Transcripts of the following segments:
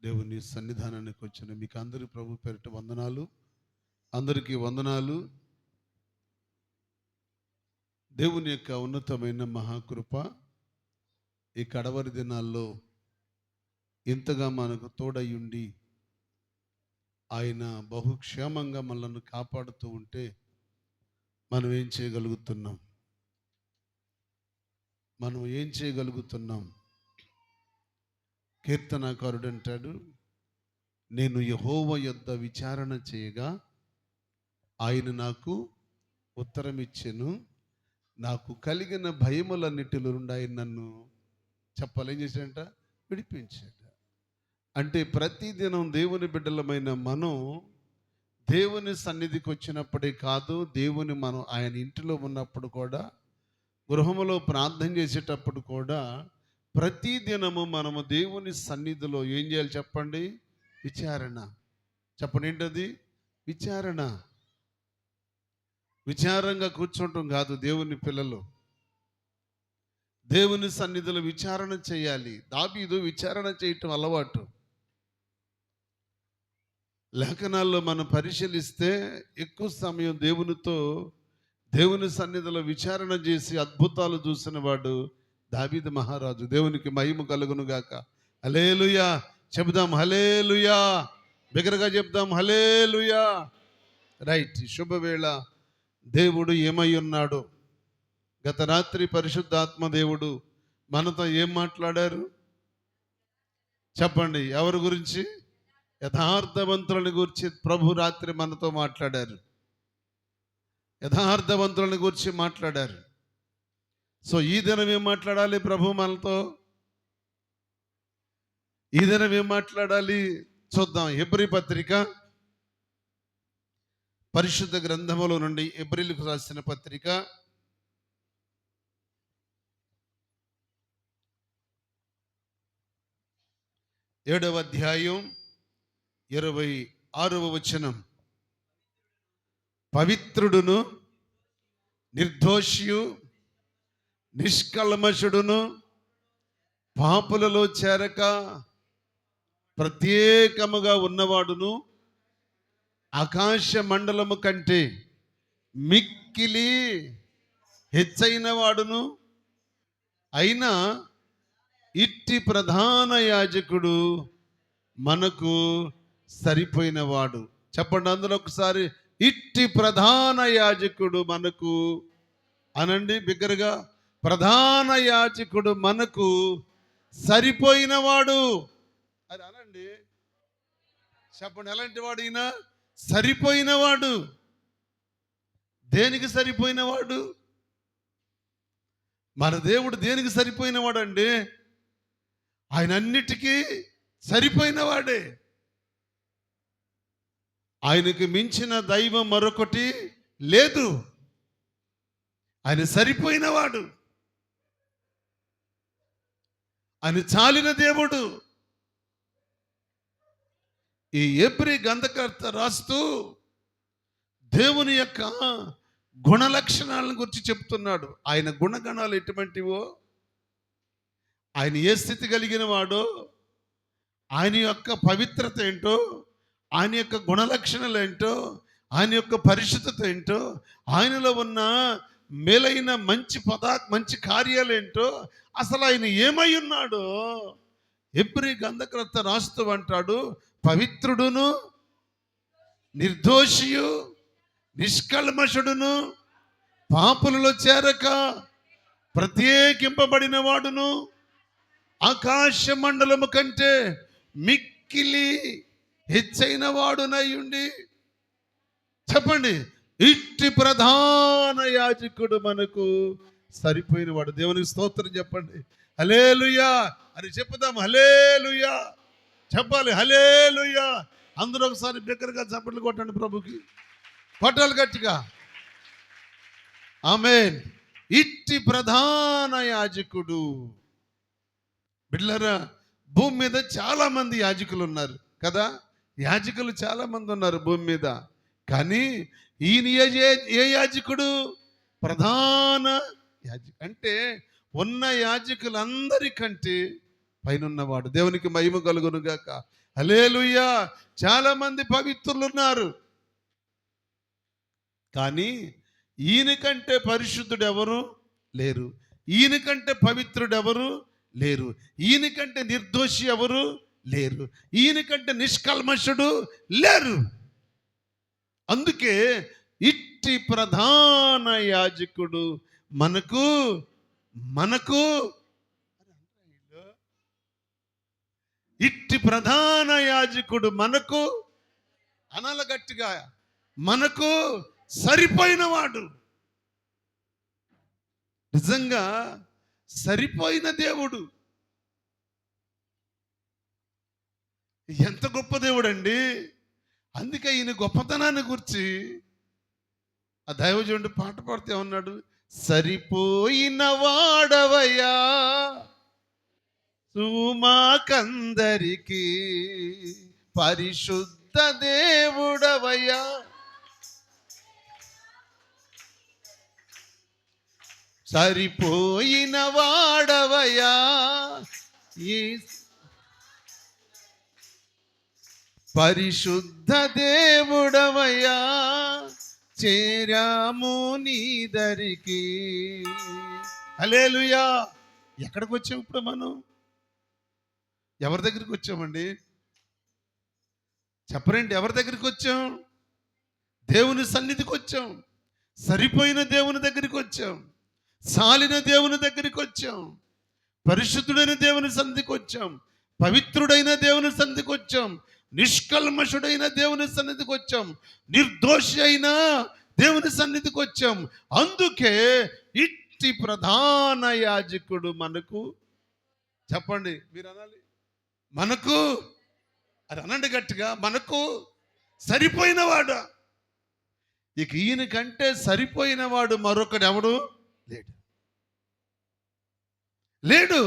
దేవుని సన్నిధానానికి వచ్చిన మీకు అందరి ప్రభు పేరిట వందనాలు. అందరికీ వందనాలు. దేవుని యొక్క ఉన్నతమైన మహాకృప ఈ కడవరి దినాల్లో ఇంతగా మనకు తోడయ్యుండి ఆయన బహుక్షేమంగా మనల్ని కాపాడుతూ ఉంటే మనం ఏం చేయగలుగుతున్నాం? కీర్తనాకారుడు అంటాడు, నేను యెహోవా యొద్ద విచారణ చేయగా ఆయన నాకు ఉత్తరం ఇచ్చెను, నాకు కలిగిన భయములన్నిటిలో నుండి ఆయన నన్ను ఏం చేశాడంట? విడిపించాడు. అంటే ప్రతిదినం దేవుని బిడ్డలమైన మనం దేవుని సన్నిధికి వచ్చినప్పుడే కాదు, మనం ఆయన ఇంటిలో ఉన్నప్పుడు కూడా, గృహములో ప్రార్థన చేసేటప్పుడు కూడా ప్రతిదినము మనము దేవుని సన్నిధిలో ఏం చేయాలి చెప్పండి? విచారణ. చెప్పండి, ఏంటది? విచారణ. విచారంగా కూర్చోవటం కాదు. దేవుని పిల్లలు దేవుని సన్నిధిలో విచారణ చేయాలి. దావీదు విచారణ చేయటం అలవాటు. లేఖనాల్లో మనం పరిశీలిస్తే ఎక్కువ సమయం దేవుని సన్నిధిలో విచారణ చేసి అద్భుతాలు చూసిన వాడు దావీదు మహారాజు. దేవునికి మహిమ కలుగును గాక. హల్లెలూయా చెబుదాం, హల్లెలూయా. బిగ్గరగా చెప్దాం, హల్లెలూయా. రైట్. శుభవేళ దేవుడు ఏమై ఉన్నాడు? గత రాత్రి పరిశుద్ధాత్మ దేవుడు మనతో ఏం మాట్లాడారు చెప్పండి? ఎవరి గురించి? యథార్థవంతులని గురించి ప్రభు రాత్రి మనతో మాట్లాడారు. యథార్థవంతులని గురించి మాట్లాడారు. సో ఈ దినం ఏం మాట్లాడాలి ప్రభు మనతో? ఈ దినం ఏం మాట్లాడాలి చూద్దాం. హెబ్రీ పత్రిక, పరిశుద్ధ గ్రంథములో నుండి హెబ్రీలకు రాసిన పత్రిక 7వ అధ్యాయం 26వ వచనం. పవిత్రుడును నిర్దోషియు నిష్కల్మషుడును పాపులలో చేరక ప్రత్యేకముగా ఉన్నవాడును ఆకాశ మండలము కంటే మిక్కిలి హెచ్చైన వాడును అయినా ఇట్టి ప్రధాన యాజకుడు మనకు సరిపోయినవాడు. చెప్పండి అందులో ఒకసారి, ఇట్టి ప్రధాన యాజకుడు మనకు అనండి బిగ్గరగా. ప్రధాన యాజకుడు మనకు సరిపోయినవాడు. అది అనండి, చెప్పండి. ఎలాంటి వాడు ఈయన? సరిపోయినవాడు. దేనికి సరిపోయినవాడు? మన దేవుడు దేనికి సరిపోయినవాడు అండి? ఆయన అన్నిటికీ సరిపోయినవాడే. ఆయనకు మించిన దైవం మరొకటి లేదు. ఆయన సరిపోయినవాడు. ఆయన చాలిన దేవుడు. ఈ హెబ్రీ గ్రంథకర్త రాస్తూ దేవుని యొక్క గుణ లక్షణాలను గురించి చెప్తున్నాడు. ఆయన గుణగణాలు ఎటువంటివో, ఆయన ఏ స్థితి కలిగిన వాడో, ఆయన యొక్క పవిత్రత ఏంటో, ఆయన యొక్క గుణలక్షణాలు ఏంటో, ఆయన యొక్క పరిశుద్ధత ఏంటో, ఆయనలో ఉన్న మేలైన మంచి కార్యాలు ఏంటో, అసలు ఆయన ఏమై ఉన్నాడో హెబ్రీ గ్రంథకర్త రాస్తూ అంటాడు, పవిత్రుడును నిర్దోషియు నిష్కల్మషుడును పాపులలో చేరక ప్రత్యేకింపబడిన వాడును ఆకాశ మండలము కంటే మిక్కిలి హెచ్చైన వాడునై ఉండి. చెప్పండి, ఇట్టి ప్రధాన యాజకుడు మనకు సరిపోయిన వాడు. దేవునికి స్తోత్రం చెప్పండి. హల్లెలూయా అని చెప్పుదాం. హల్లెలూయా చెప్పాలి. హల్లెలూయా. అందరూ ఒకసారి బిగ్గరగా చప్పట్లు కొట్టండి. ప్రభుకి కొట్టాలి గట్టిగా. ఆమేన్. ఇట్టి ప్రధాన యాజకుడు. బిడ్డలారా, భూమి మీద చాలా మంది యాజకులు ఉన్నారు కదా. యాజకులు చాలా మంది ఉన్నారు భూమి మీద. కానీ ఈయన ఏ యాజకుడు? ప్రధాన యాజకుడు. అంటే ఉన్న యాజకులందరికంటే పైన ఉన్నవాడు. దేవునికి మహిమ కలుగును గాక. హల్లెలూయా. చాలా మంది పవిత్రులు ఉన్నారు, కానీ ఈయన కంటే పరిశుద్ధుడు ఎవరు లేరు. ఈయన కంటే పవిత్రుడు ఎవరు లేరు. ఈయన కంటే నిర్దోషి ఎవరు లేరు. ఈయన కంటే నిష్కల్మషుడు లేరు. అందుకే ఇట్టి ప్రధాన యాజకుడు మనకు మనకు ఇట్టి ప్రధాన యాజకుడు మనకు అనాల గట్టిగా, మనకు సరిపోయినవాడు. నిజంగా సరిపోయిన దేవుడు. ఎంత గొప్ప దేవుడు అండి. అందుకే ఈయన గొప్పతనాన్ని గురించి ఆ దైవజనుడు పాట పాడితే ఉన్నాడు, సరిపోయిన వాడవయ్యా సుమాకందరికి పరిశుద్ధ దేవుడవయ్యా. సరిపోయిన వాడవయ్యా ఈ పరిశుద్ధ దేవుడవయ్యా, చేరాము నీ దరికి. హల్లెలూయా. ఎక్కడికి వచ్చాం ఇప్పుడు మనం? ఎవరి దగ్గరికి వచ్చామండి? చెప్పరండి, ఎవరి దగ్గరికి వచ్చాం? దేవుని సన్నిధికి వచ్చాం. సరిపోయిన దేవుని దగ్గరికి వచ్చాం. సాలిన దేవుని దగ్గరికి వచ్చాం. పరిశుద్ధుడైన దేవుని సన్నిధికి వచ్చాం. పవిత్రుడైన దేవుని సన్నిధికి వచ్చాం. నిష్కల్మషుడైన దేవుని సన్నిధికి వచ్చాం. నిర్దోషి అయిన దేవుని సన్నిధికి వచ్చాం. అందుకే ఇట్టి ప్రధాన యాజకుడు మనకు, చెప్పండి మీరు అనాలి, మనకు, అది అనండి గట్టిగా, మనకు సరిపోయినవాడు. ఇక ఈయన కంటే సరిపోయినవాడు మరొకడు ఎవడు లేడు. లేడు.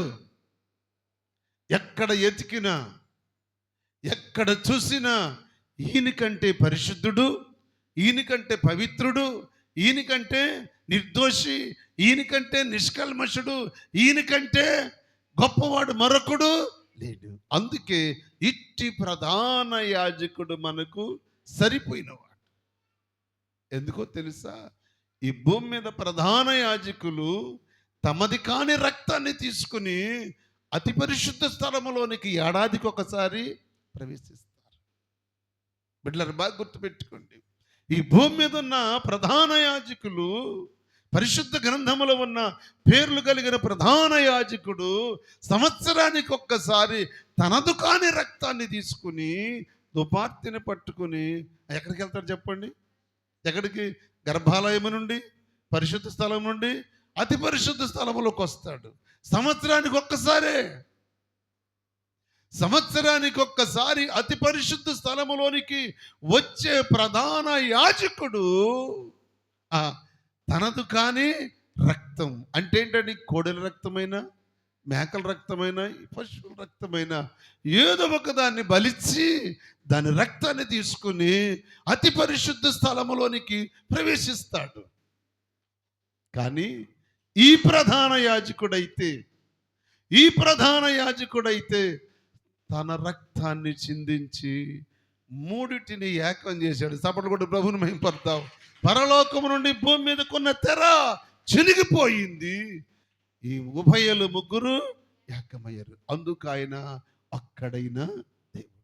ఎక్కడ ఎతికినా, ఎక్కడ చూసినా ఈయన కంటే పరిశుద్ధుడు, ఈయన కంటే పవిత్రుడు, ఈయన కంటే నిర్దోషి, ఈయన కంటే నిష్కల్మషుడు, ఈయన కంటే గొప్పవాడు మరొకడు లేడు. అందుకే ఇట్టి ప్రధాన యాజకుడు మనకు సరిపోయినవాడు. ఎందుకో తెలుసా? ఈ భూమి మీద ప్రధాన యాజకులు తమది కాని రక్తాన్ని తీసుకుని అతి పరిశుద్ధ స్థలములోనికి ఏడాదికి ఒకసారి ప్రవేశిస్తారు. బిడ్డలారా బాగా గుర్తుపెట్టుకోండి, ఈ భూమి మీద ఉన్న ప్రధాన యాజకులు, పరిశుద్ధ గ్రంథములో ఉన్న పేర్లు కలిగిన ప్రధాన యాజకుడు సంవత్సరానికి ఒక్కసారి తనదు కాని రక్తాన్ని తీసుకుని దుపార్తిని పట్టుకుని ఎక్కడికి వెళ్తాడు చెప్పండి? ఎక్కడికి? గర్భాలయం నుండి, పరిశుద్ధ స్థలం నుండి అతి పరిశుద్ధ స్థలములోకి వస్తాడు. సంవత్సరానికి ఒక్కసారే. సంవత్సరానికి ఒక్కసారి అతి పరిశుద్ధ స్థలములోనికి వచ్చే ప్రధాన యాజకుడు తనదు కాని రక్తం అంటే ఏంటండి? కోడెల రక్తమైన, మేకల రక్తమైన, పశువుల రక్తమైన ఏదో ఒక దాన్ని బలిచ్చి దాని రక్తాన్ని తీసుకుని అతి పరిశుద్ధ స్థలములోనికి ప్రవేశిస్తాడు. కానీ ఈ ప్రధాన యాజకుడైతే తన రక్తాన్ని చిందించి మూడిటిని ఏకం చేశాడు. చప్పట్లు కొట్టి ప్రభువుని మహిమపడతాం. పరలోకము నుండి భూమి మీదకున్న తెర చినిగిపోయింది. ఈ ఉభయలు ముగ్గురు ఏకమయ్యారు. అందుకు ఆయన అక్కడైన దేవుడు.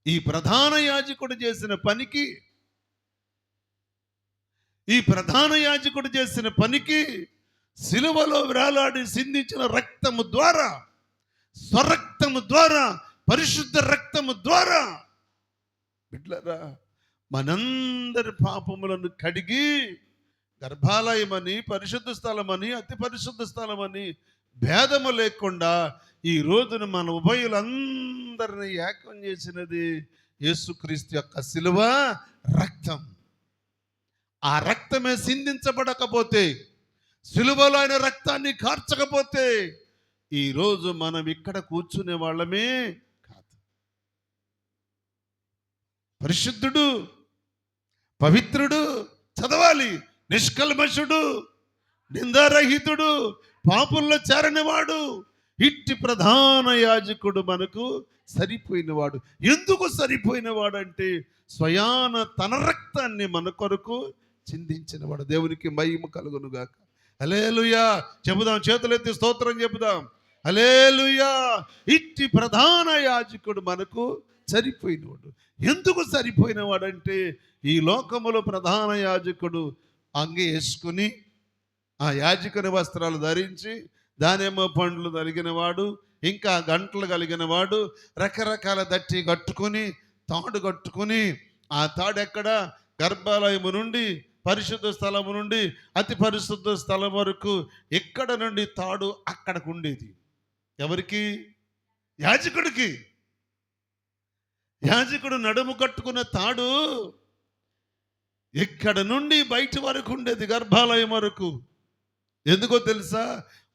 ఈ ప్రధాన యాజకుడు చేసిన పనికి సిలువలో వేలాడి సిందించిన రక్తము ద్వారా, స్వరక్తము ద్వారా, పరిశుద్ధ రక్తము ద్వారా బిడ్డలారా మనందరి పాపములను కడిగి గర్భాలయమని, పరిశుద్ధ స్థలమని, అతి పరిశుద్ధ స్థలమని భేదము లేకుండా ఈ రోజున మన ఉభయులందరినీ ఏకం చేసినది యేసుక్రీస్తు యొక్క సిలువ రక్తం. ఆ రక్తమే సిందించబడకపోతే, సిలువలో ఆయన రక్తాన్ని కార్చకపోతే ఈరోజు మనం ఇక్కడ కూర్చునే వాళ్ళమే కాదు. పరిశుద్ధుడు, పవిత్రుడు, చదవాలి, నిష్కల్మషుడు, నిందారహితుడు, పాపుల్లో చేరనివాడు, ఇట్టి ప్రధాన యాజకుడు మనకు సరిపోయినవాడు. ఎందుకు సరిపోయినవాడు అంటే స్వయాన తన రక్తాన్ని మన కొరకు చిందించినవాడు. దేవునికి మహిమ కలుగునుగాక. హల్లెలూయా చెబుదాం, చేతులెత్తి స్తోత్రం చెబుదాం. హల్లెలూయా. ఇట్టి ప్రధాన యాజకుడు మనకు సరిపోయినవాడు. ఎందుకు సరిపోయినవాడంటే ఈ లోకములో ప్రధాన యాజకుడు అంగి వేసుకుని ఆ యాజకుని వస్త్రాలు ధరించి దానిమ్మ పండ్లు కలిగిన వాడు, ఇంకా గంటలు కలిగిన వాడు, రకరకాల దట్టి కట్టుకుని తాడు కట్టుకుని, ఆ తాడు ఎక్కడ గర్భాలయము నుండి పరిశుద్ధ స్థలము నుండి అతి పరిశుద్ధ స్థలం వరకు ఎక్కడ నుండి తాడు అక్కడికి ఉండేది. ఎవరికి? యాజకుడికి. యాజకుడు నడుము కట్టుకున్న తాడు ఇక్కడ నుండి బయట వరకు ఉండేది, గర్భాలయం వరకు. ఎందుకో తెలుసా?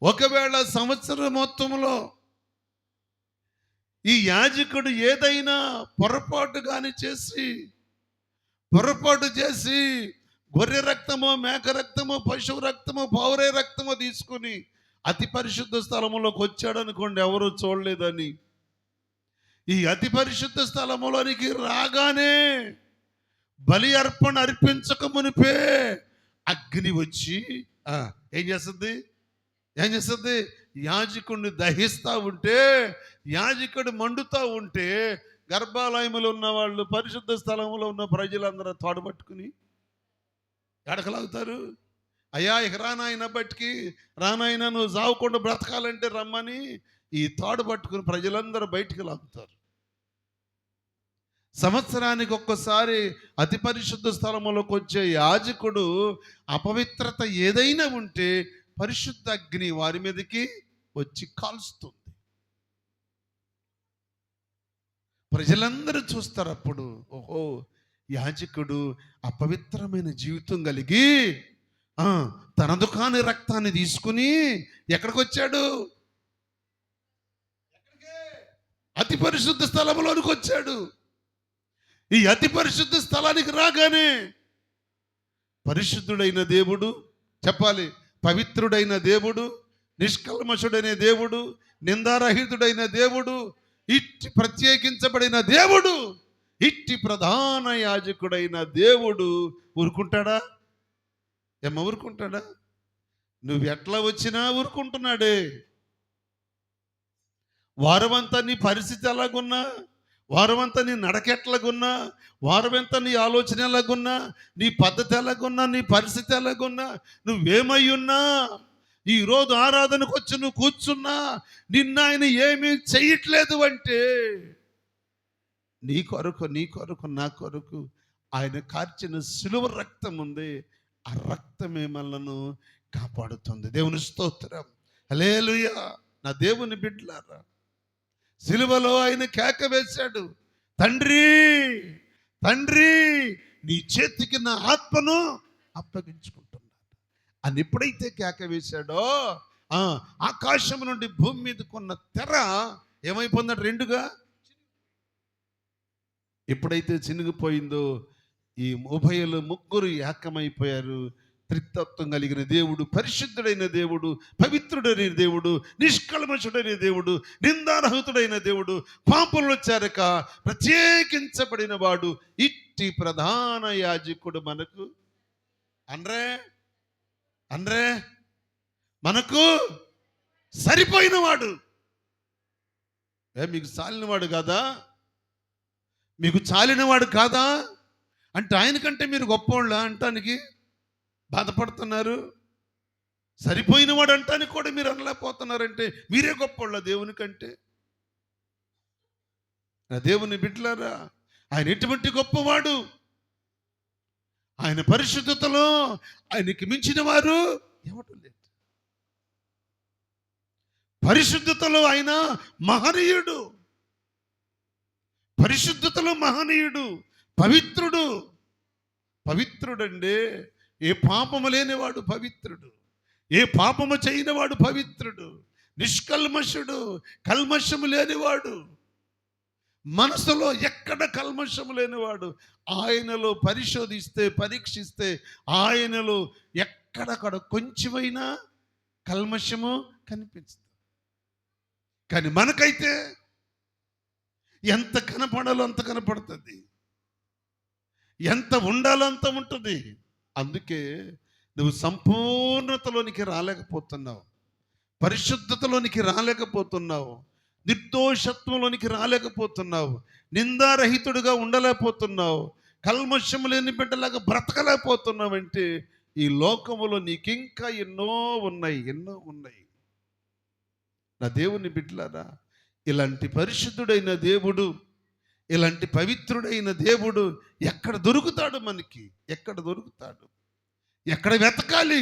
ఒకవేళ సంవత్సరం మొత్తంలో ఈ యాజకుడు ఏదైనా పొరపాటు చేసి గొర్రె రక్తమో, మేక రక్తమో, పశువు రక్తమో, పౌరే రక్తమో తీసుకుని అతి పరిశుద్ధ స్థలములోకి వచ్చాడు అనుకోండి, ఎవరు చూడలేదని, ఈ అతి పరిశుద్ధ స్థలములోనికి రాగానే బలి అర్పణ అర్పించక మునిపే అగ్ని వచ్చి ఏం చేస్తుంది? యాజకుడిని దహిస్తూ ఉంటే, యాజకుడు మండుతూ ఉంటే, గర్భాలయములో ఉన్న వాళ్ళు, పరిశుద్ధ స్థలంలో ఉన్న ప్రజలందరూ తాడు పట్టుకుని ఎడకలాగుతారు. అయ్యా ఇక రానాయన బట్టికి, రానాయన నువ్వు సావకుండా బ్రతకాలంటే రమ్మని ఈ తాడు పట్టుకుని ప్రజలందరూ బయటికి లాగుతారు. సంవత్సరానికి ఒక్కసారి అతి పరిశుద్ధ స్థలములోకి వచ్చే యాజకుడు అపవిత్రత ఏదైనా ఉంటే పరిశుద్ధ అగ్ని వారి మీదకి వచ్చి కాల్స్తుంది. ప్రజలందరూ చూస్తారు. అప్పుడు ఓహో, యాజకుడు అపవిత్రమైన జీవితం కలిగి తనదు కాని రక్తాన్ని తీసుకుని ఎక్కడికి వచ్చాడు? అతి పరిశుద్ధ స్థలంలోనికి వచ్చాడు. ఈ అతి పరిశుద్ధ స్థలానికి రాగానే పరిశుద్ధుడైన దేవుడు, చెప్పాలి, పవిత్రుడైన దేవుడు, నిష్కల్మషుడైన దేవుడు, నిందారహితుడైన దేవుడు, ఇట్టి ప్రత్యేకించబడిన దేవుడు, ఇట్టి ప్రధాన యాజకుడైన దేవుడు ఊరుకుంటాడా? ఊరుకుంటాడా? నువ్వు ఎట్లా వచ్చినా ఊరుకుంటున్నాడే. వారమంతా నీ పరిస్థితి ఎలాగున్నా, వారమంతా నీ నడకెట్లాగున్నా, వారమంతా నీ ఆలోచన ఎలాగున్నా, నీ పద్ధతి ఎలాగున్నా, నీ పరిస్థితి ఎలాగున్నా, నువ్వేమై ఉన్నా, ఈరోజు ఆరాధనకు వచ్చి నువ్వు కూర్చున్నా, నిన్న ఆయన ఏమీ చెయ్యట్లేదు అంటే నీ కొరకు నా కొరకు ఆయన కార్చిన సిలువ రక్తం ఉంది. ఆ రక్తమే మనలను కాపాడుతుంది. దేవుని స్తోత్రం. హల్లెలూయా. నా దేవుని బిడ్డలారా, సిలువలో ఆయన కేక వేశాడు, తండ్రి తండ్రి నీ చేతికి నా ఆత్మను అప్పగించుకుంటున్నాను అని ఎప్పుడైతే కేక వేశాడో ఆకాశం నుండి భూమి మీద కొన్న తెర ఏమైపోయిందంటే రెండుగా ఎప్పుడైతే చినిగిపోయిందో ఈ ఉభయులు ముగ్గురు ఏకమైపోయారు. త్రిత్వత్వం కలిగిన దేవుడు, పరిశుద్ధుడైన దేవుడు, పవిత్రుడైన దేవుడు, నిష్కల్మషుడైన దేవుడు, నిందారహితుడైన దేవుడు, పాపులు చేరక ప్రత్యేకించబడిన వాడు, ఇట్టి ప్రధాన యాజకుడు మనకు అండ్రే మనకు సరిపోయినవాడు. మీకు చాలినవాడు కాదా? మీకు చాలినవాడు కాదా అంటే ఆయనకంటే మీరు గొప్పవాళ్ళ అంటానికి బాధపడుతున్నారు. సరిపోయినవాడు అంటానికి కూడా మీరు అనలేకపోతున్నారంటే మీరే గొప్పవాళ్ళ దేవుని కంటే. నా దేవుని బిడ్డలారా, ఆయన ఎటువంటి గొప్పవాడు! ఆయన పరిశుద్ధతలో ఆయనకి మించిన వారు ఎవరు లేదు. పరిశుద్ధతలో ఆయన మహనీయుడు, పరిశుద్ధతలో మహనీయుడు, పవిత్రుడండి. ఏ పాపము లేనివాడు పవిత్రుడు, ఏ పాపము చేయనివాడు పవిత్రుడు, నిష్కల్మషుడు, కల్మషము లేనివాడు, మనసులో ఎక్కడ కల్మషము లేనివాడు. ఆయనలో పరిశోధిస్తే, పరీక్షిస్తే ఆయనలో ఎక్కడక్కడ కొంచెమైనా కల్మషము కనిపిస్తుంది. కానీ మనకైతే ఎంత కనపడాలో అంత కనపడుతుంది, ఎంత ఉండాలో అంత ఉంటుంది. అందుకే నువ్వు సంపూర్ణతలోనికి రాలేకపోతున్నావు, పరిశుద్ధతలోనికి రాలేకపోతున్నావు, నిర్దోషత్వంలోనికి రాలేకపోతున్నావు, నిందారహితుడిగా ఉండలేకపోతున్నావు, కల్మషం లేని బిడ్డలాగా బ్రతకలేకపోతున్నావంటే ఈ లోకములో నీకింకా ఎన్నో ఉన్నాయి. నా దేవుని బిడ్డలారా, ఇలాంటి పరిశుద్ధుడైన దేవుడు, ఇలాంటి పవిత్రుడైన దేవుడు ఎక్కడ దొరుకుతాడు? మనకి ఎక్కడ దొరుకుతాడు? ఎక్కడ వెతకాలి?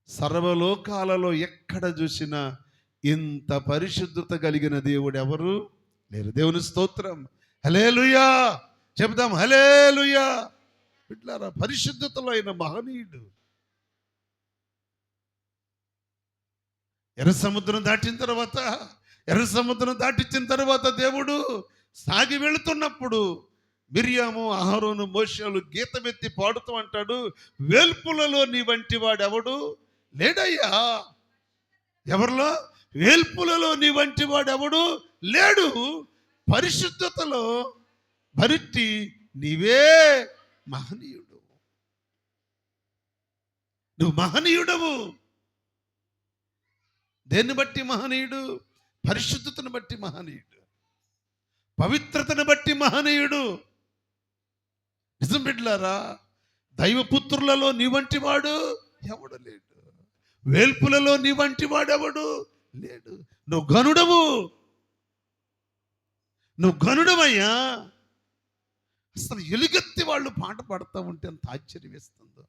సర్వలోకాలలో ఎక్కడ చూసినా ఇంత పరిశుద్ధత కలిగిన దేవుడు ఎవరు లేరు. దేవుని స్తోత్రం, హల్లెలూయా చెబుదాం, హల్లెలూయా. బిడ్డలారా, పరిశుద్ధతలో అయిన మహనీయుడు. ఎర్ర సముద్రం దాటించిన తర్వాత దేవుడు సాగి వెళుతున్నప్పుడు మిరియాము, అహరోను, మోషేలు గీతమెత్తి పాడుతూ అంటాడు, వేల్పులలో నీ వంటి వాడెవడు లేడయ్యా. ఎవరిలో? వేల్పులలో నీ వంటి వాడెవడు లేడు. పరిశుద్ధతలో భరిట్టి నీవే మహనీయుడు. నువ్వు మహనీయుడవు. దేన్ని బట్టి మహనీయుడు? పరిశుద్ధతను బట్టి మహనీయుడు, పవిత్రతను బట్టి మహనీయుడు. నిజం బిడ్డలారా, దైవపుత్రులలో నీ వంటి వాడు ఎవడు లేడు, వేల్పులలో నీ వంటి వాడెవడు లేడు. నువ్వు గనుడవయ్యా. అసలు ఎలుగెత్తి వాళ్ళు పాట పాడుతూ ఉంటే ఎంత ఆశ్చర్యం వేస్తుందో.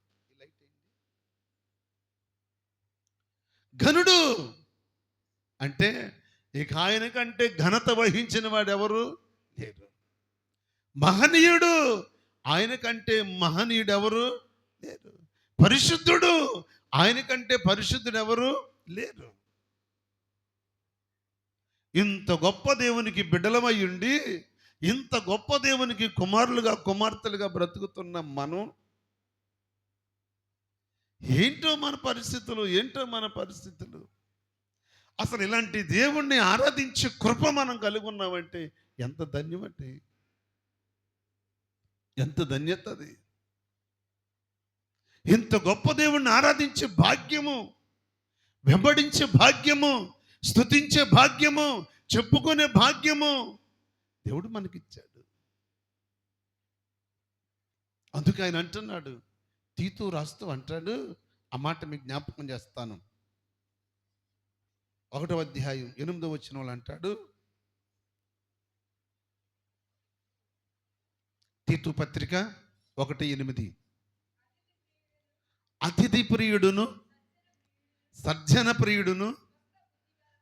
ఘనుడు అంటే ఇక ఆయన కంటే ఘనత వహించిన వాడు ఎవరు లేరు. మహనీయుడు, ఆయన కంటే మహనీయుడు ఎవరు లేరు. పరిశుద్ధుడు, ఆయన కంటే పరిశుద్ధుడు ఎవరు లేరు. ఇంత గొప్ప దేవునికి బిడ్డలమై ఉండి, ఇంత గొప్ప దేవునికి కుమారులుగా కుమార్తెలుగా బ్రతుకుతున్న మనం ఏంటో మన పరిస్థితులు. అసలు ఇలాంటి దేవుణ్ణి ఆరాధించే కృప మనం కలిగి ఉన్నామంటే ఎంత ధన్యమంటే, ఎంత ధన్యత అది. ఇంత గొప్ప దేవుణ్ణి ఆరాధించే భాగ్యము, వెంబడించే భాగ్యము, స్తుతించే భాగ్యము, చెప్పుకునే భాగ్యము దేవుడు మనకిచ్చాడు. అందుకే ఆయన అంటున్నాడు, తీతు రాస్తూ అంటాడు, ఆ మాట మీకు జ్ఞాపకం చేస్తాను. 1వ అధ్యాయం 8వ వచనంలో అంటాడు, తీతు పత్రిక 1:8, అతిథి ప్రియుడును, సజ్జన ప్రియుడును,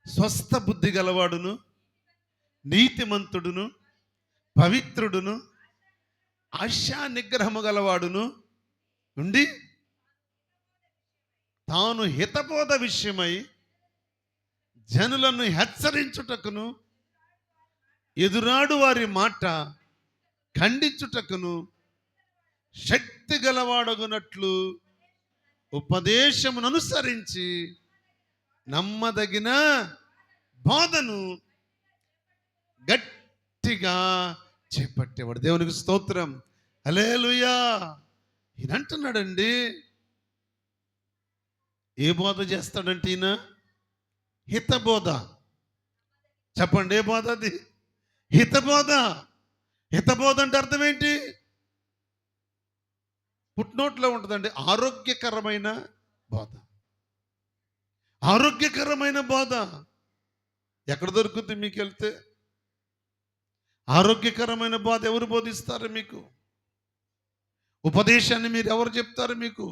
స్వస్థ బుద్ధి గలవాడును, నీతిమంతుడును, పవిత్రుడును, ఆశా నిగ్రహము గలవాడును ఉండి తాను హితబోధ విషయమై జనులను హెచ్చరించుటకును, ఎదురాడు వారి మాట ఖండించుటకును శక్తి గలవాడగునట్లు ఉపదేశమును అనుసరించి నమ్మదగిన బోధను గట్టిగా చేపట్టేవాడు. దేవునికి స్తోత్రం, హల్లెలూయా. ఈయన అంటున్నాడండి, ఏ బోధ చేస్తాడంటే ఈయన హితబోధ. చెప్పండి, ఏ బోధ అది? హితబోధ. హితబోధ అంటే అర్థం ఏంటి? పుట్నోట్లో ఉంటుందండి, ఆరోగ్యకరమైన బోధ. ఆరోగ్యకరమైన బోధ ఎక్కడ దొరుకుతుంది? మీకు వెళ్తే ఆరోగ్యకరమైన బోధ ఎవరు బోధిస్తారు మీకు? ఉపదేశాన్ని మీరు ఎవరు చెప్తారు మీకు?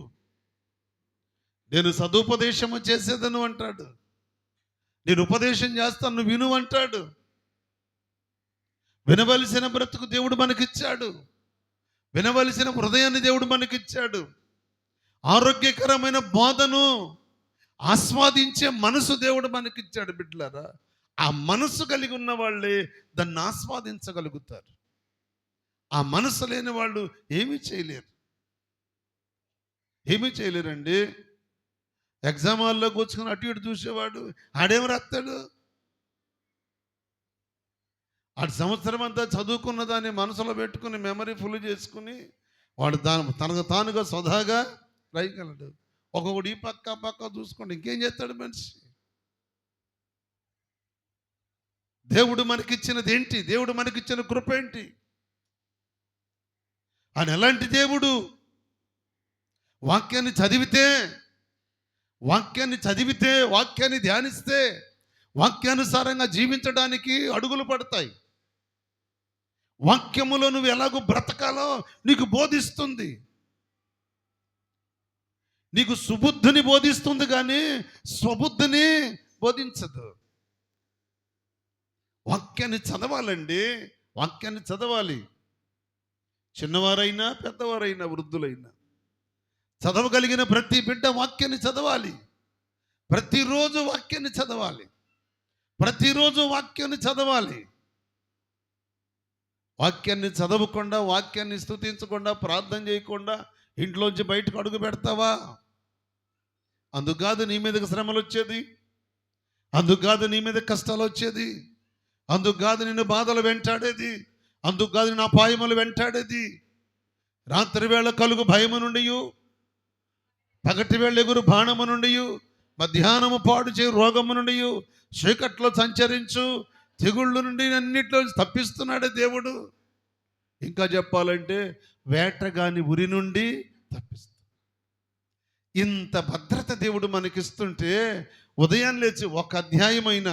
నేను సదుపదేశము చేసేదను అంటాడు, నేను ఉపదేశం చేస్తాను, నువ్వు విను అంటాడు. వినవలసిన బ్రతుకు దేవుడు మనకిచ్చాడు, వినవలసిన హృదయాన్ని దేవుడు మనకిచ్చాడు. ఆరోగ్యకరమైన బోధను ఆస్వాదించే మనసు దేవుడు మనకిచ్చాడు. బిడ్డలారా, ఆ మనసు కలిగి ఉన్న వాళ్ళే దాన్ని ఆస్వాదించగలుగుతారు. ఆ మనసు లేని వాళ్ళు ఏమీ చేయలేరండి. ఎగ్జామ్ హాల్లో కూర్చుని అటు ఇటు చూసేవాడు ఆడేం రాస్తాడు? ఆడు సంవత్సరం అంతా చదువుకున్న దాన్ని మనసులో పెట్టుకుని మెమరీ ఫుల్ చేసుకుని వాడు తనకు తానుగా స్వధాగా రాయగలడు. ఒక్కొక్కడు ఈ పక్క పక్క చూసుకోండి, ఇంకేం చేస్తాడు మనిషి? దేవుడు మనకిచ్చినది ఏంటి? దేవుడు మనకిచ్చిన కృప ఏంటి? ఆయన ఎలాంటి దేవుడు? వాక్యాన్ని చదివితే వాక్యాన్ని ధ్యానిస్తే వాక్యానుసారంగా జీవించడానికి అడుగులు పడతాయి. వాక్యములో నువ్వు ఎలాగో బ్రతకాలో నీకు బోధిస్తుంది. నీకు సుబుద్ధిని బోధిస్తుంది కానీ స్వబుద్ధిని బోధించదు. వాక్యాన్ని చదవాలండి, వాక్యాన్ని చదవాలి. చిన్నవారైనా పెద్దవారైనా వృద్ధులైనా చదవగలిగిన ప్రతి బిడ్డ వాక్యాన్ని చదవాలి. ప్రతిరోజు వాక్యాన్ని చదవాలి. ప్రతిరోజు వాక్యాన్ని చదవాలి. వాక్యాన్ని చదవకుండా, వాక్యాన్ని స్తుతించకుండా, ప్రార్థన చేయకుండా ఇంట్లోంచి బయటకు అడుగు పెడతావా? అందుకు కాదు నీ మీదకి శ్రమలు వచ్చేది, అందుకు కాదు నీ మీద కష్టాలు వచ్చేది, అందుకు కాదు నిన్ను బాధలు వెంటాడేది, అందుకు కాదు నిన్ను అపాయములు వెంటాడేది. రాత్రి వేళ కలుగు భయము నుండి, పగటి వేళ ఎగురు బాణము నుండి, మధ్యాహ్నము పాడు చేయి రోగము నుండి, చీకట్లో సంచరించు తెగుళ్ళ నుండి అన్నిట్లో తప్పిస్తున్నాడే దేవుడు. ఇంకా చెప్పాలంటే వేటగాని ఉరి నుండి తప్పిస్తాడు. ఇంత భద్రత దేవుడు మనకిస్తుంటే ఉదయం లేచి ఒక అధ్యాయమైన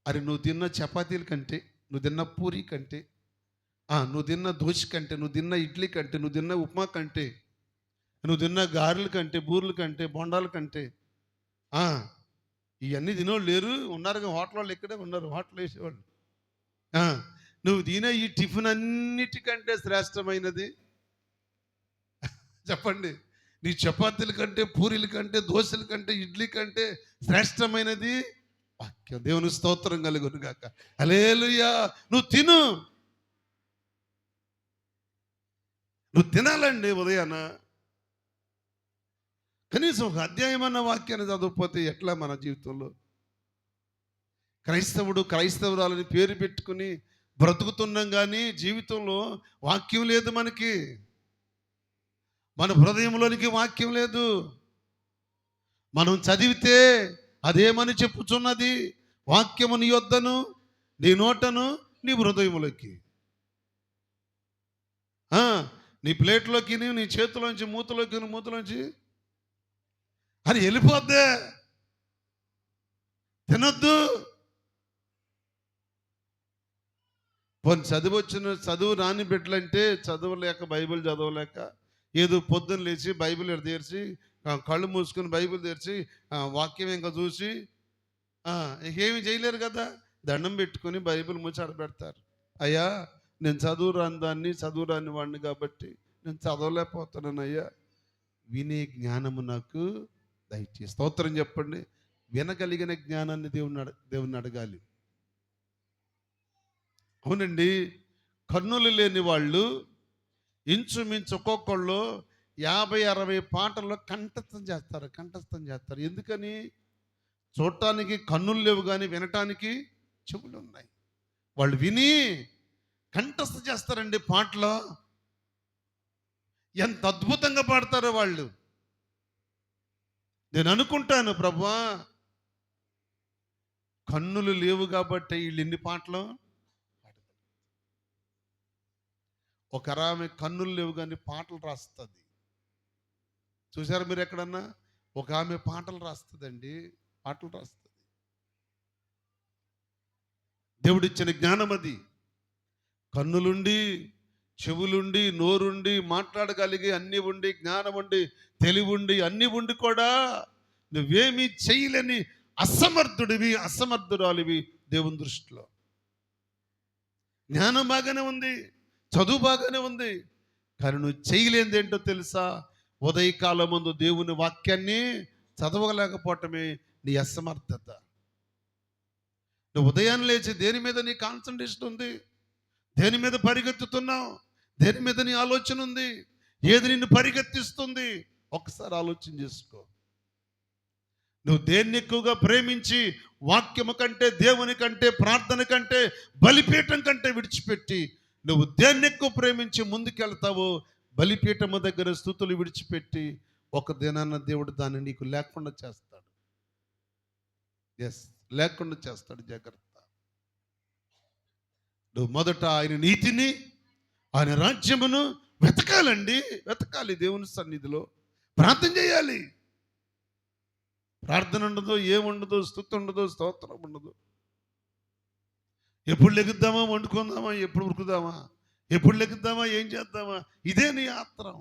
అరే నువ్వు తిన్న చపాతీల కంటే, నువ్వు తిన్న పూరి కంటే, నువ్వు తిన్న దోశ కంటే, నువ్వు తిన్న ఇడ్లీ కంటే, నువ్వు తిన్న ఉప్మా కంటే, నువ్వు తిన్న గారెల కంటే, బూరెల కంటే, బొండాల కంటే, ఇవన్నీ తినోళ్ళు లేరు, ఉన్నారు. హోటల్ వాళ్ళు ఇక్కడే ఉన్నారు, హోటల్ వేసేవాళ్ళు. నువ్వు తినే ఈ టిఫిన్ అన్నిటికంటే శ్రేష్టమైనది చెప్పండి. నీ చపాతీల కంటే, పూరీల కంటే, దోశల కంటే, ఇడ్లీ కంటే శ్రేష్టమైనది వాక్యం. దేవుని స్తోత్రం కలుగును గాక. హల్లెలూయా. నువ్వు తినాలండి. ఉదయాన కనీసం ఒక అధ్యాయం అన్న వాక్యాన్ని చదవకపోతే ఎట్లా మన జీవితంలో? క్రైస్తవురాలని పేరు పెట్టుకుని బ్రతుకుతున్నాం కానీ జీవితంలో వాక్యం లేదు మనకి. మన హృదయంలోనికి వాక్యం లేదు. మనం చదివితే అదేమని చెప్పుచున్నది? వాక్యము నీ యొద్దను, నీ నోటను, నీ హృదయములోకి, నీ ప్లేట్లోకి, నీ చేతిలోంచి మూతలోంచి అని వెళ్ళిపోద్దే. తినొద్దు. పోనీ చదువు రాని బిడ్డలంటే చదవలేక, బైబిల్ చదవలేక, ఏదో పొద్దున్న లేచి బైబిల్ తెరిచి కళ్ళు మూసుకొని బైబిల్ తెరిచి వాక్యం ఇంకా చూసి ఏమి చేయలేరు కదా. దండం పెట్టుకొని బైబిల్ ముచ్చాడ పెడతారు. అయ్యా నేను చదువు రాని వాడిని కాబట్టి నేను చదవలేకపోతున్నాను అయ్యా, వినే జ్ఞానము నాకు దయచేసి. స్తోత్రం చెప్పండి. వినగలిగిన జ్ఞానాన్ని దేవుణ్ణి అడగాలి. అవునండి. కన్నులు లేని వాళ్ళు ఇంచుమించు ఒక్కొక్కళ్ళు 50-60 పాటల్లో కంఠస్థం చేస్తారు. ఎందుకని? చూడటానికి కన్నులు లేవు కానీ వినటానికి చెవులు ఉన్నాయి. వాళ్ళు విని కంఠస్థం చేస్తారండి పాటలో. ఎంత అద్భుతంగా పాడతారో వాళ్ళు. నేను అనుకుంటాను, ప్రభువా కన్నులు లేవు కాబట్టి వీళ్ళు ఎన్ని పాటలు. ఒక ఆమె కన్నులు లేవు కానీ పాటలు రాస్తుంది. చూసారా మీరు ఎక్కడన్నా? ఒక ఆమె పాటలు రాస్తుందండి, పాటలు రాస్తుంది. దేవుడిచ్చిన జ్ఞానం అది. కన్నులుండి, చెవులుండి, నోరుండి, మాట్లాడగలిగి అన్నీ ఉండి, జ్ఞానం ఉండి, తెలివి ఉండి, అన్నీ ఉండి కూడా నువ్వేమీ చేయలేని అసమర్థురాలివి దేవుని దృష్టిలో. జ్ఞానం బాగానే ఉంది, చదువు బాగానే ఉంది, కానీ నువ్వు చేయలేనిది ఏంటో తెలుసా? ఉదయకాలం ముందు దేవుని వాక్యాన్ని చదవలేకపోవటమే నీ అసమర్థత. నువ్వు ఉదయాన్ని లేచి దేని మీద నీ కాన్సన్ట్రేషన్ ఉంది? దేని మీద పరిగెత్తుతున్నావు? దేని మీద నీ ఆలోచన ఉంది? ఏది నిన్ను పరిగెత్తిస్తుంది? ఒకసారి ఆలోచన చేసుకో. నువ్వు దేన్ని ఎక్కువగా ప్రేమించి వాక్యము కంటే, దేవుని కంటే, ప్రార్థన కంటే, బలిపీఠం కంటే విడిచిపెట్టి నువ్వు దేన్ని ఎక్కువ ప్రేమించి ముందుకెళ్తావో, బలిపీఠము దగ్గర స్తుతులు విడిచిపెట్టి ఒక దినాన్న దేవుడు దాన్ని నీకు లేకుండా చేస్తాడు. లేకుండా చేస్తాడు. జాగ్రత్త. నువ్వు మొదట ఆయన నీతిని, ఆయన రాజ్యమును వెతకాలి. దేవుని సన్నిధిలో ప్రార్థన చేయాలి. ప్రార్థన ఉండదు, ఏముండదు, స్తుతి ఉండదు, స్తోత్రం ఉండదు. ఎప్పుడు లెగుద్దామా, వండుకుందామా, ఎప్పుడు ఉరుకుదామా, ఎప్పుడు లెగుద్దామా, ఏం చేద్దామా, ఇదే నీ ఆత్రం.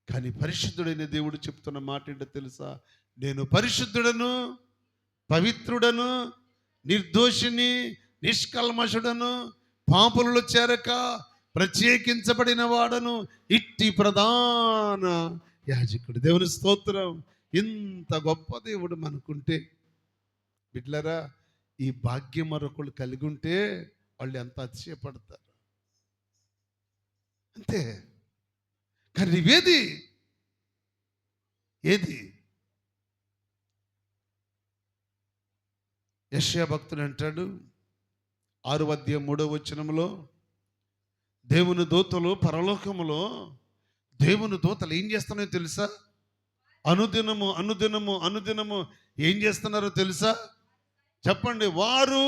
కానీ పరిశుద్ధుడైన దేవుడు చెప్తున్న మాట ఏంటో తెలుసా? నేను పరిశుద్ధుడను, పవిత్రుడను, నిర్దోషిని, నిష్కల్మషుడను, పాపులలో చేరక ప్రత్యేకించబడిన వాడను, ఇట్టి ప్రధాన యాజకుడు. దేవుని స్తోత్రం. ఇంత గొప్ప దేవుడు మనకుంటే, బిడ్డలారా, ఈ భాగ్యం మరొకళ్ళు కలిగి ఉంటే వాళ్ళు ఎంత అతిశయపడతారు. అంతే. కానీ నీవేది? యెషయా భక్తుడు అంటాడు 6:3 దేవుని దూతలు పరలోకములో, దేవుని దూతలు ఏం చేస్తున్నాయో తెలుసా? అనుదినము ఏం చేస్తున్నారో తెలుసా? చెప్పండి. వారు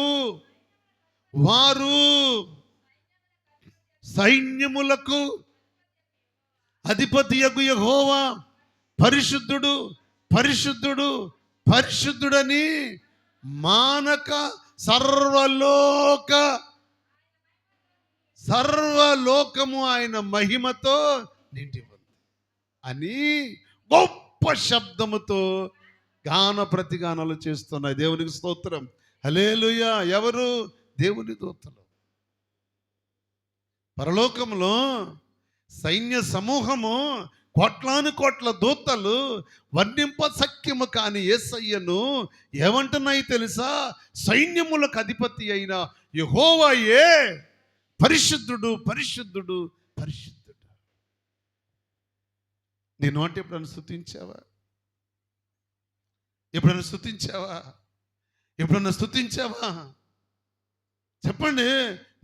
సైన్యములకు అధిపతియగు యెహోవా పరిశుద్ధుడని మానక సర్వలోకము ఆయన మహిమతో నిండి ఉంది అని గొప్ప శబ్దముతో గాన ప్రతిగానాలు చేస్తున్నాయి. దేవునికి స్తోత్రం. హల్లెలూయా. ఎవరు? దేవుని దూతలు. పరలోకంలో సైన్య సమూహము, కోట్ల దూతలు వర్ణింప సఖ్యము కాని యేసయ్యను ఏమంటున్నాయి తెలుసా? సైన్యములకు అధిపతి అయిన యెహోవాయే పరిశుద్ధుడు. నీ నోట ఎప్పుడైనా స్తుతించావా? చెప్పండి.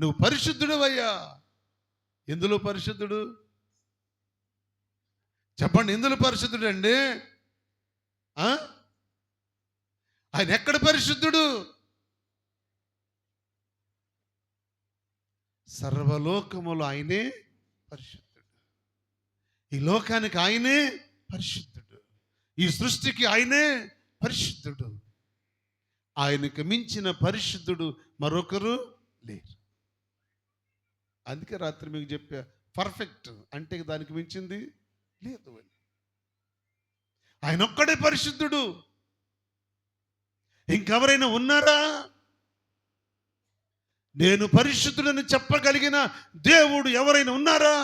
నువ్వు పరిశుద్ధుడవయ్యా. ఎందులో పరిశుద్ధుడు? చెప్పండి. ఎందులో పరిశుద్ధుడు అండి? ఆయన ఎక్కడ పరిశుద్ధుడు? సర్వలోకములు ఆయనే పరిశుద్ధుడు. ఈ లోకానికి ఆయనే పరిశుద్ధుడు. ఈ సృష్టికి ఆయనే పరిశుద్ధుడు. ఆయనకు మించిన పరిశుద్ధుడు మరొకరు లేరు. అందుకే రాత్రి మీకు చెప్పా, పర్ఫెక్ట్ అంటే దానికి మించింది లేదు అని. ఆయన ఒక్కడే పరిశుద్ధుడు. ఇంకెవరైనా ఉన్నారా? నేను పరిశుద్ధుడని చెప్పగలిగిన దేవుడు ఎవరైనా ఉన్నారా?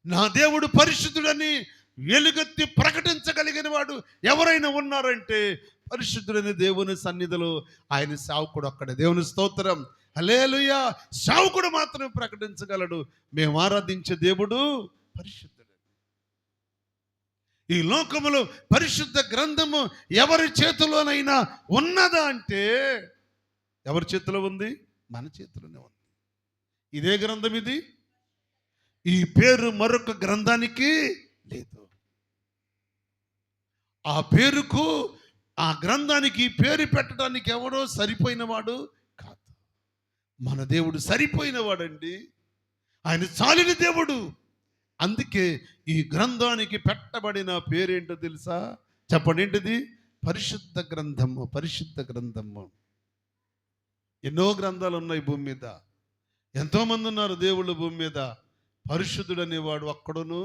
నా దేవుడు పరిశుద్ధుడని వెలుగెత్తి ప్రకటించగలిగిన వాడు ఎవరైనా ఉన్నారంటే పరిశుద్ధుడని దేవుని సన్నిధిలో ఆయన సేవకుడు ఒక్కడే. దేవుని స్తోత్రం. హల్లెలూయా. సేవకుడు మాత్రమే ప్రకటించగలడు, మేము ఆరాధించే దేవుడు పరిశుద్ధుడు. ఈ లోకములో పరిశుద్ధ గ్రంథము ఎవరి చేతిలోనైనా ఉన్నదా అంటే ఎవరి చేతిలో ఉంది? మన చేతిలోనే ఉంది. ఇదే గ్రంథం ఇది. ఈ పేరు మరొక గ్రంథానికి లేదు. ఆ పేరుకు, ఆ గ్రంథానికి పేరు పెట్టడానికి ఎవడో సరిపోయిన వాడు కాదు. మన దేవుడు సరిపోయిన వాడండి. ఆయన చాలిన దేవుడు. అందుకే ఈ గ్రంథానికి పెట్టబడిన పేరేంటో తెలుసా? చెప్పండి. ఏంటిది? పరిశుద్ధ గ్రంథము. ఎన్నో గ్రంథాలు ఉన్నాయి భూమి మీద. ఎంతోమంది ఉన్నారు దేవుళ్ళు భూమి మీద. పరిశుద్ధుడు అనేవాడు ఒక్కడును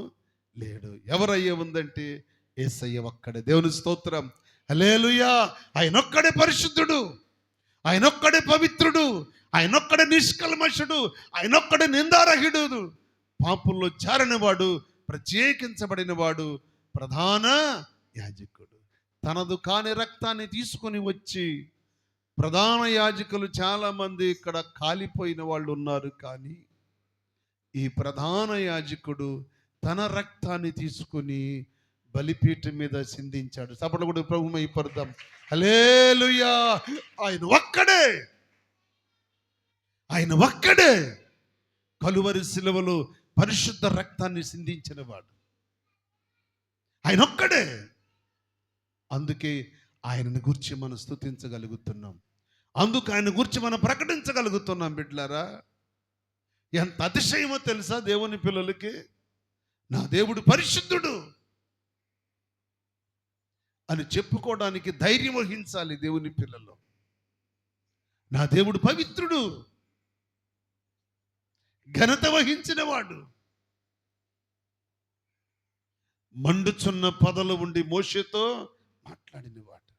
లేడు. ఎవరయ్యే ఉందంటే యేసయ్య ఒక్కడే. దేవుని స్తోత్రం. హల్లెలూయా. ఆయనొక్కడే పరిశుద్ధుడు, ఆయనొక్కడే పవిత్రుడు, ఆయనొక్కడే నిష్కల్మషుడు, ఆయనొక్కడే నిందారహితుడు, పాపుల్లో చేరనివాడు, ప్రత్యేకించబడిన వాడు, ప్రధాన యాజకుడు. తనదు కాని రక్తాన్ని తీసుకొని వచ్చి, ప్రధాన యాజకులు చాలా మంది ఇక్కడ కాలిపోయిన వాళ్ళు ఉన్నారు. కానీ ఈ ప్రధాన యాజకుడు తన రక్తాన్ని తీసుకుని బలిపీఠం మీద సిందించాడు. సపట్లు కూడా ప్రభు మైపడదాం. హల్లెలూయా. ఆయన ఒక్కడే కలువరి శిలువలో పరిశుద్ధ రక్తాన్ని సిందించిన వాడు ఆయన ఒక్కడే. అందుకే ఆయనను గురించి మనం స్తుతించగలుగుతున్నాం, అందుకు ఆయన గురించి మనం ప్రకటించగలుగుతున్నాం. బిడ్డలారా, ఎంత అతిశయమో తెలుసా దేవుని పిల్లలకి. నా దేవుడు పరిశుద్ధుడు అని చెప్పుకోవడానికి ధైర్యం వహించాలి దేవుని పిల్లలు. నా దేవుడు పవిత్రుడు, ఘనత వహించిన వాడు. మండుచున్న పొదలు ఉండి మోషేతో మాట్లాడిన వాడు.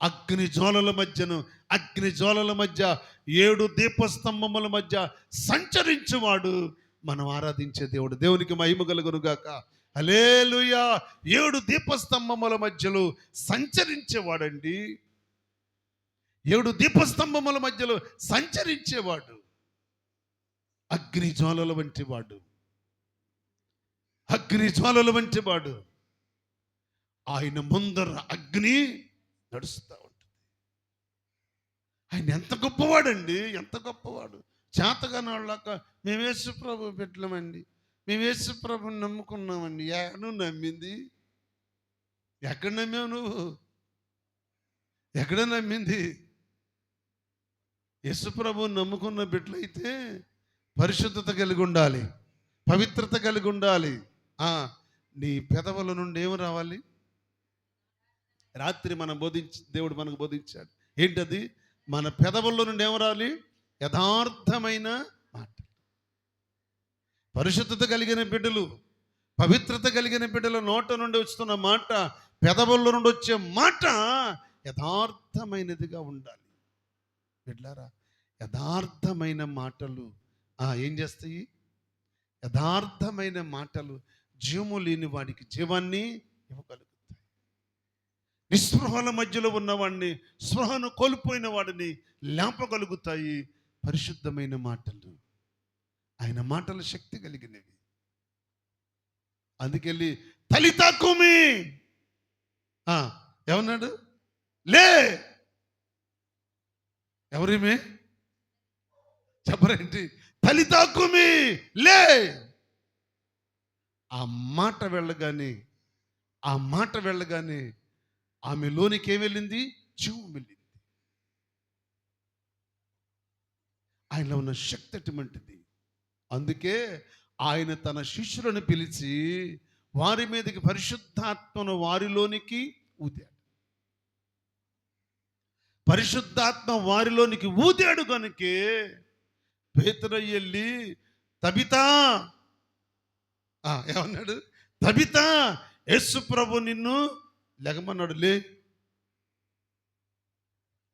అగ్ని జ్వాలల మధ్య 7 దీపస్తంభముల మధ్య సంచరించువాడు మనం ఆరాధించే దేవుడు. దేవునికి మహిమ కలుగునుగాక. హల్లెలూయా. 7 దీపస్తంభముల మధ్యలో సంచరించేవాడండి. 7 దీపస్తంభముల మధ్యలో సంచరించేవాడు. అగ్ని జ్వాలల వంటి వాడు. ఆయన ముందర అగ్ని నడుస్తూ ఉంటుంది. ఆయన ఎంత గొప్పవాడండి, ఎంత గొప్పవాడు. చేతగాని వాళ్ళక మేము యేసు ప్రభు పెట్టలేమండి, మేము యేసు ప్రభుని నమ్ముకున్నామండి. నువ్వు నమ్మింది ఎక్కడ నమ్మావు? నువ్వు ఎక్కడ నమ్మింది? యేసు ప్రభుని నమ్ముకున్న బిడ్డలైతే పరిశుద్ధత కలిగి ఉండాలి, పవిత్రత కలిగి ఉండాలి. నీ పెదవుల నుండి ఏమి రావాలి? రాత్రి దేవుడు మనకు బోధించాడు. ఏంటది? మన పెదవుల నుండి ఏమి రావాలి? యథార్థమైన మాట. పరిశుద్ధత కలిగిన బిడ్డలు, పవిత్రత కలిగిన బిడ్డల నోట నుండి వస్తున్న మాట, పెదవుల నుండి వచ్చే మాట యథార్థమైనదిగా ఉండాలి. బిడ్డలారా, యథార్థమైన మాటలు ఏం చేస్తాయి? యథార్థమైన మాటలు జీవము లేని వాడికి జీవాన్ని ఇవ్వగలుగుతాయి. నిస్పృహల మధ్యలో ఉన్నవాడిని, స్పృహను కోల్పోయిన వాడిని లేపగలుగుతాయి పరిశుద్ధమైన మాటలు. ఆయన మాటలు శక్తి కలిగినవి. అందుకెళ్ళి తలితా కుమి ఏమన్నాడు? లే. ఎవరేమే చెప్పరేంటి? తలితా కుమి లే. ఆ మాట వెళ్ళగానే ఆమెలోనికి ఏం వెళ్ళింది? జీవం వెళ్ళింది. ఆయనలో ఉన్న శక్తి అటువంటిది. అందుకే ఆయన తన శిష్యులను పిలిచి వారి మీదకి పరిశుద్ధాత్మను వారిలోనికి ఊదాడు. పరిశుద్ధాత్మ వారిలోనికి ఊదాడు కనుకే పేతురు వెళ్ళి తబితా ఏమన్నాడు? తబితా, యేసు ప్రభు నిన్ను లెగమన్నాడు, లే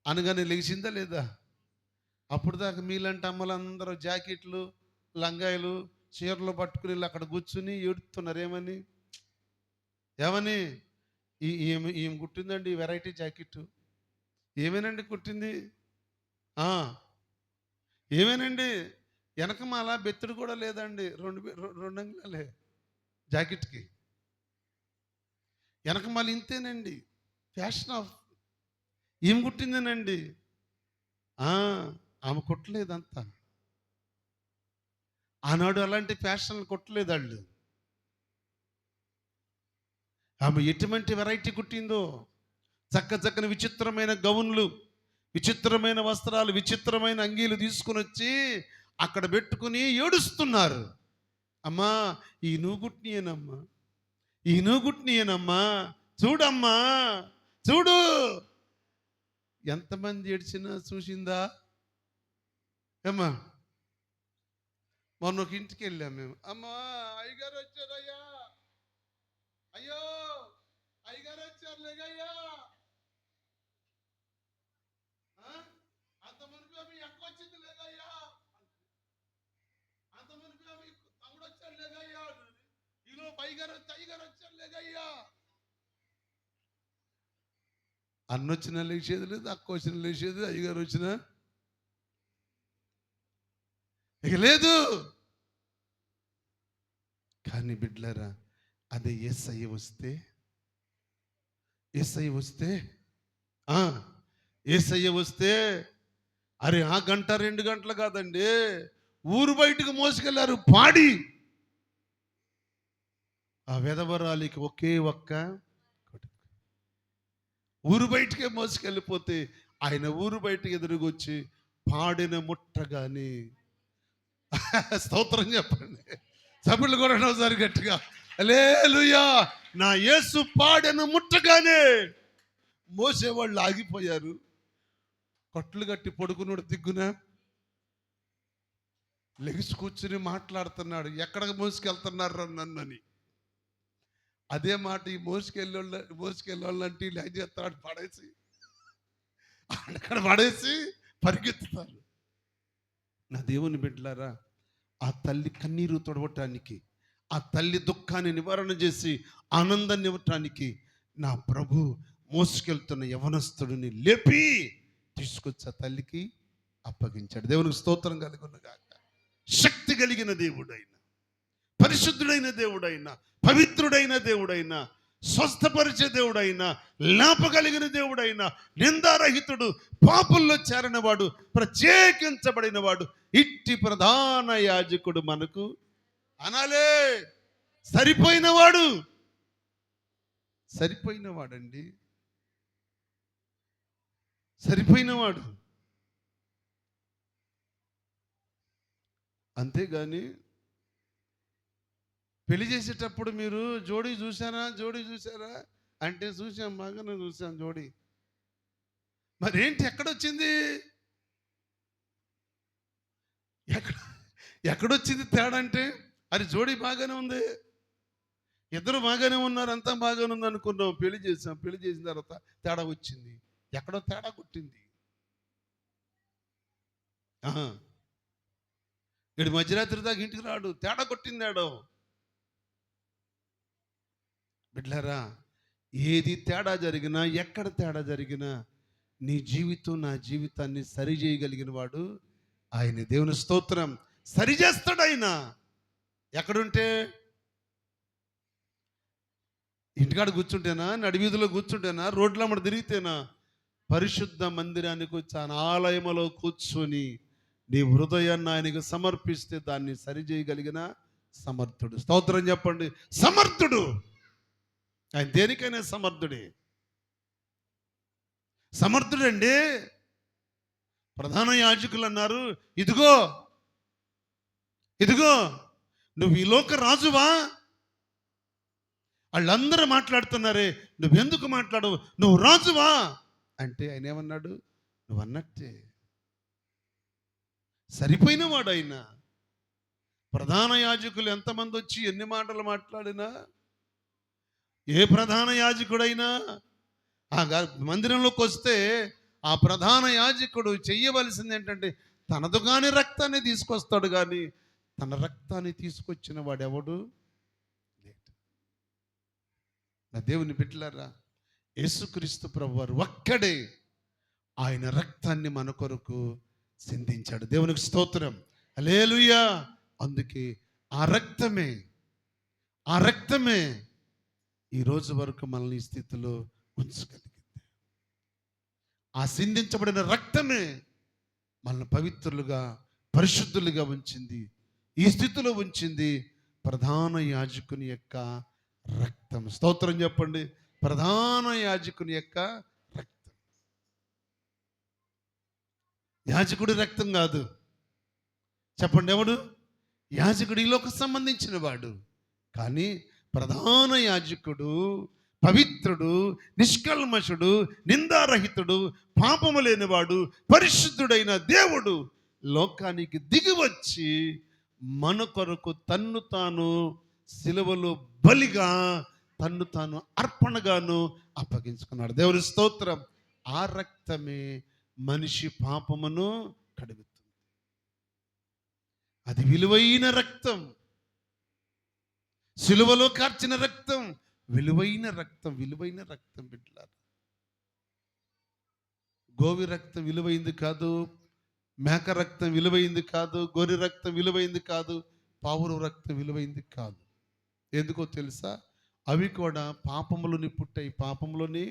అనగానే లెగిసిందా లేదా? అప్పుడు దాకా మీలాంటి అమ్మలందరూ జాకెట్లు, లంగాయలు, చీరలు పట్టుకుని అక్కడ కూర్చుని ఏడుతున్నారు. ఏమని? ఏం కుట్టిందండి ఈ వెరైటీ జాకెట్? ఏమేనండి కుట్టింది? ఏమేనండి? వెనకమాల బెత్తుడు కూడా లేదండి, 2 అంగుళాలే జాకెట్కి. వెనకమాల ఇంతేనండి. ఫ్యాషన్ ఆఫ్ ఏం కుట్టిందేనండి? ఆమె కుట్టలేదంతా. ఆనాడు అలాంటి ఫ్యాషన్లు కుట్టలేదు వాళ్ళు. ఆమె ఎటువంటి వెరైటీ కుట్టిందో! చక్కని విచిత్రమైన గౌన్లు, విచిత్రమైన వస్త్రాలు, విచిత్రమైన అంగీలు తీసుకుని వచ్చి అక్కడ పెట్టుకుని ఏడుస్తున్నారు. అమ్మా, ఈ నూగుట్నియేనమ్మా, చూడమ్మా, చూడు. ఎంతమంది ఏడ్చినా చూసిందా? ఏమ్మా, మొన్న ఒక ఇంటికి వెళ్ళాం మేము. అమ్మా, అయ్యగారు వచ్చారయ్యా, అయ్యో అయ్యగారు వచ్చారు లేగయ్యా. అంత మునిపి ఆమె ఎక్క వచ్చింది లేగయ్యా, అంత మునిపి ఆమె తమ్ముడు వచ్చారు లేగయ్యా, ఈలో అయ్యగారు వచ్చారు లేగయ్యా. అన్న వచ్చినా లేచేది లేదు, అక్క వచ్చినా లేచేది, అయ్యగారు వచ్చినా ఇక లేదు. కానీ బిడ్డలారా, అదే యేసయ్య వస్తే, యేసయ్య వస్తే ఆ, యేసయ్య వస్తే అరే ఆ గంట 2 గంటలు కాదండి, ఊరు బయటకు మోసుకెళ్లారు పాడి. ఆ వెధవరాలికి ఒకే ఒక్క కొడుకు. ఊరు బయటికే మోసుకెళ్ళిపోతే ఆయన ఊరు బయటకు ఎదురుగొచ్చి పాడిన ముట్టగాని స్తోత్రం చెప్పండి, సభ్యులు కూడా ఒకసారి గట్టిగా హల్లెలూయా. నా యేసు పాడిన ముట్టగానే మోసేవాళ్ళు ఆగిపోయారు. కట్లు కట్టి పడుకున్నాడు దిగ్గున, లెగిసి కూర్చుని మాట్లాడుతున్నాడు, ఎక్కడికి మోసుకెళ్తున్నారు నన్నని. అదే మాట ఈ మోసుకెళ్ళోళ్ళంటే వీళ్ళు ఏం చేస్తాడు, పడేసి అక్కడ పడేసి పరిగెత్తుతారు. నా దేవుని బిడ్డలారా, ఆ తల్లి కన్నీరు తొడవటానికి, ఆ తల్లి దుఃఖాన్ని నివారణ చేసి ఆనందాన్ని ఇవ్వటానికి నా ప్రభు మోసుకెళ్తున్న యవనస్తుడిని లేపి తీసుకొచ్చి ఆ తల్లికి అప్పగించాడు. దేవునికి స్తోత్రం కలుగునుగాక. శక్తి కలిగిన దేవుడైన, పరిశుద్ధుడైన దేవుడైన, పవిత్రుడైన దేవుడైన, స్వస్థపరిచే దేవుడైన, లేపగలిగిన దేవుడైన, నిందారహితుడు, పాపుల్లో చేరిన వాడు, ప్రత్యేకించబడిన వాడు, ఇట్టి ప్రధాన యాజకుడు మనకు అనాలే. సరిపోయినవాడు, సరిపోయినవాడండి, సరిపోయినవాడు. అంతేగాని పెళ్లి చేసేటప్పుడు మీరు జోడీ చూసారా అంటే చూసాం, బాగానే చూసాం జోడీ. మరేంటి ఎక్కడొచ్చింది, ఎక్కడొచ్చింది తేడా అంటే, అది జోడీ బాగానే ఉంది, ఇద్దరు బాగానే ఉన్నారు, అంతా బాగానే ఉంది అనుకున్నాం. పెళ్లి చేసిన తర్వాత తేడా వచ్చింది. ఎక్కడో తేడా కొట్టింది. వీడు మధ్యరాత్రి దాకా ఇంటికి రాడు, తేడా కొట్టిందాడో. బిడ్డలారా, ఏది తేడా జరిగినా, ఎక్కడ తేడా జరిగినా, నీ జీవితం నా జీవితాన్ని సరి చేయగలిగిన వాడు ఆయన. దేవుని స్తోత్రం. సరిచేస్తాడు ఆయన. ఎక్కడుంటే, ఇంటికాడ కూర్చుంటేనా, నడివీధిలో కూర్చుంటేనా, రోడ్ల అమ్మడి తిరిగితేనా, పరిశుద్ధ మందిరానికి వచ్చి ఆయన ఆలయంలో కూర్చొని నీ హృదయాన్ని ఆయనకు సమర్పిస్తే దాన్ని సరిచేయగలిగిన సమర్థుడు. స్తోత్రం చెప్పండి. సమర్థుడు ఆయన, దేనికైనా సమర్థుడే. సమర్థుడండి. ప్రధాన యాజకులు అన్నారు, ఇదిగో ఇదిగో నువ్వు ఈ లోక రాజువా. వాళ్ళందరూ మాట్లాడుతున్నారే, నువ్వెందుకు మాట్లాడవు, నువ్వు రాజువా అంటే ఆయన ఏమన్నాడు, నువ్వు అన్నట్టే. సరిపోయిన వాడు ఆయన. ప్రధాన యాజకులు ఎంతమంది వచ్చి ఎన్ని మాటలు మాట్లాడినా, ఏ ప్రధాన యాజకుడైనా ఆ మందిరంలోకి వస్తే ఆ ప్రధాన యాజకుడు చెయ్యవలసింది ఏంటంటే, తనదు కాని రక్తాన్ని తీసుకొస్తాడు, కానీ తన రక్తాన్ని తీసుకొచ్చిన వాడెవడు లేడు. నా దేవుని బిడ్డలారా, యేసుక్రీస్తు ప్రభువారు ఒక్కడే ఆయన రక్తాన్ని మన కొరకు సిందించాడు. దేవునికి స్తోత్రం. హల్లెలూయా. అందుకే ఆ రక్తమే ఈ రోజు వరకు మనల్ని ఈ స్థితిలో ఉంచగలిగింది. ఆ సిందించబడిన రక్తమే మనల్ని పవిత్రులుగా, పరిశుద్ధులుగా ఉంచింది, ఈ స్థితిలో ఉంచింది. ప్రధాన యాజకుని యొక్క రక్తం. స్తోత్రం చెప్పండి. ప్రధాన యాజకుని యొక్క రక్తం. యాజకుడి రక్తం కాదు. చెప్పండి, ఎవడు యాజకుడు? ఈ లోక సంబంధించిన వాడు. కానీ ప్రధాన యాజకుడు పవిత్రుడు, నిష్కల్మషుడు, నిందారహితుడు, పాపము లేనివాడు, పరిశుద్ధుడైన దేవుడు లోకానికి దిగివచ్చి మన కొరకు తన్ను తాను సిలువలో బలిగా, తన్ను తాను అర్పణగాను అప్పగించుకున్నాడు. దేవుని స్తోత్రం. ఆ రక్తమే మనిషి పాపమును కడుగుతుంది. అది విలువైన రక్తం. సిలువలో కార్చిన రక్తం విలువైన రక్తం. బిడ్డలారా, గోవి రక్తం విలువైంది కాదు, మేక రక్తం విలువైంది కాదు, గొర్రె రక్తం విలువైంది కాదు, పావురు రక్తం విలువైంది కాదు. ఎందుకో తెలుసా? అవి కూడా పాపములోని పుట్టాయి, పాపములోని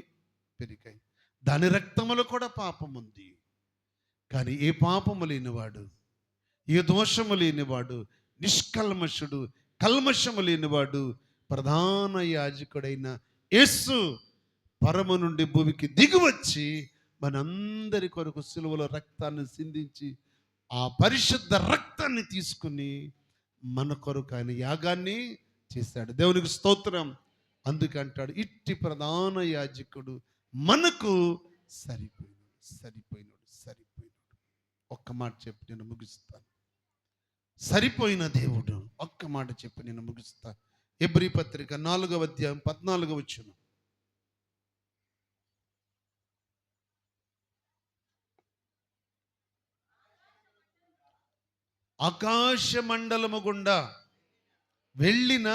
పెరిగాయి. దాని రక్తములో కూడా పాపం ఉంది. కానీ ఏ పాపము లేనివాడు, ఏ దోషము లేనివాడు, నిష్కల్మషుడు, కల్మషము లేనివాడు, ప్రధాన యాజకుడైన యేసు పరము నుండి భూమికి దిగివచ్చి మనందరి కొరకు సిలువలో రక్తాన్ని సిందించి ఆ పరిశుద్ధ రక్తాన్ని తీసుకుని మన కొరకు ఆయన యాగాన్ని చేశాడు. దేవునికి స్తోత్రం. అందుకే అంటాడు, ఇట్టి ప్రధాన యాజకుడు మనకు సరిపోయినాడు. ఒక్క మాట చెప్పి నేను ముగిస్తాను. సరిపోయిన దేవుడు. ఒక్క మాట చెప్పి నేను ముగిస్తాను. హెబ్రీ పత్రిక 4వ అధ్యాయం 14వ వచనం. ఆకాశ మండలము గుండా వెళ్ళిన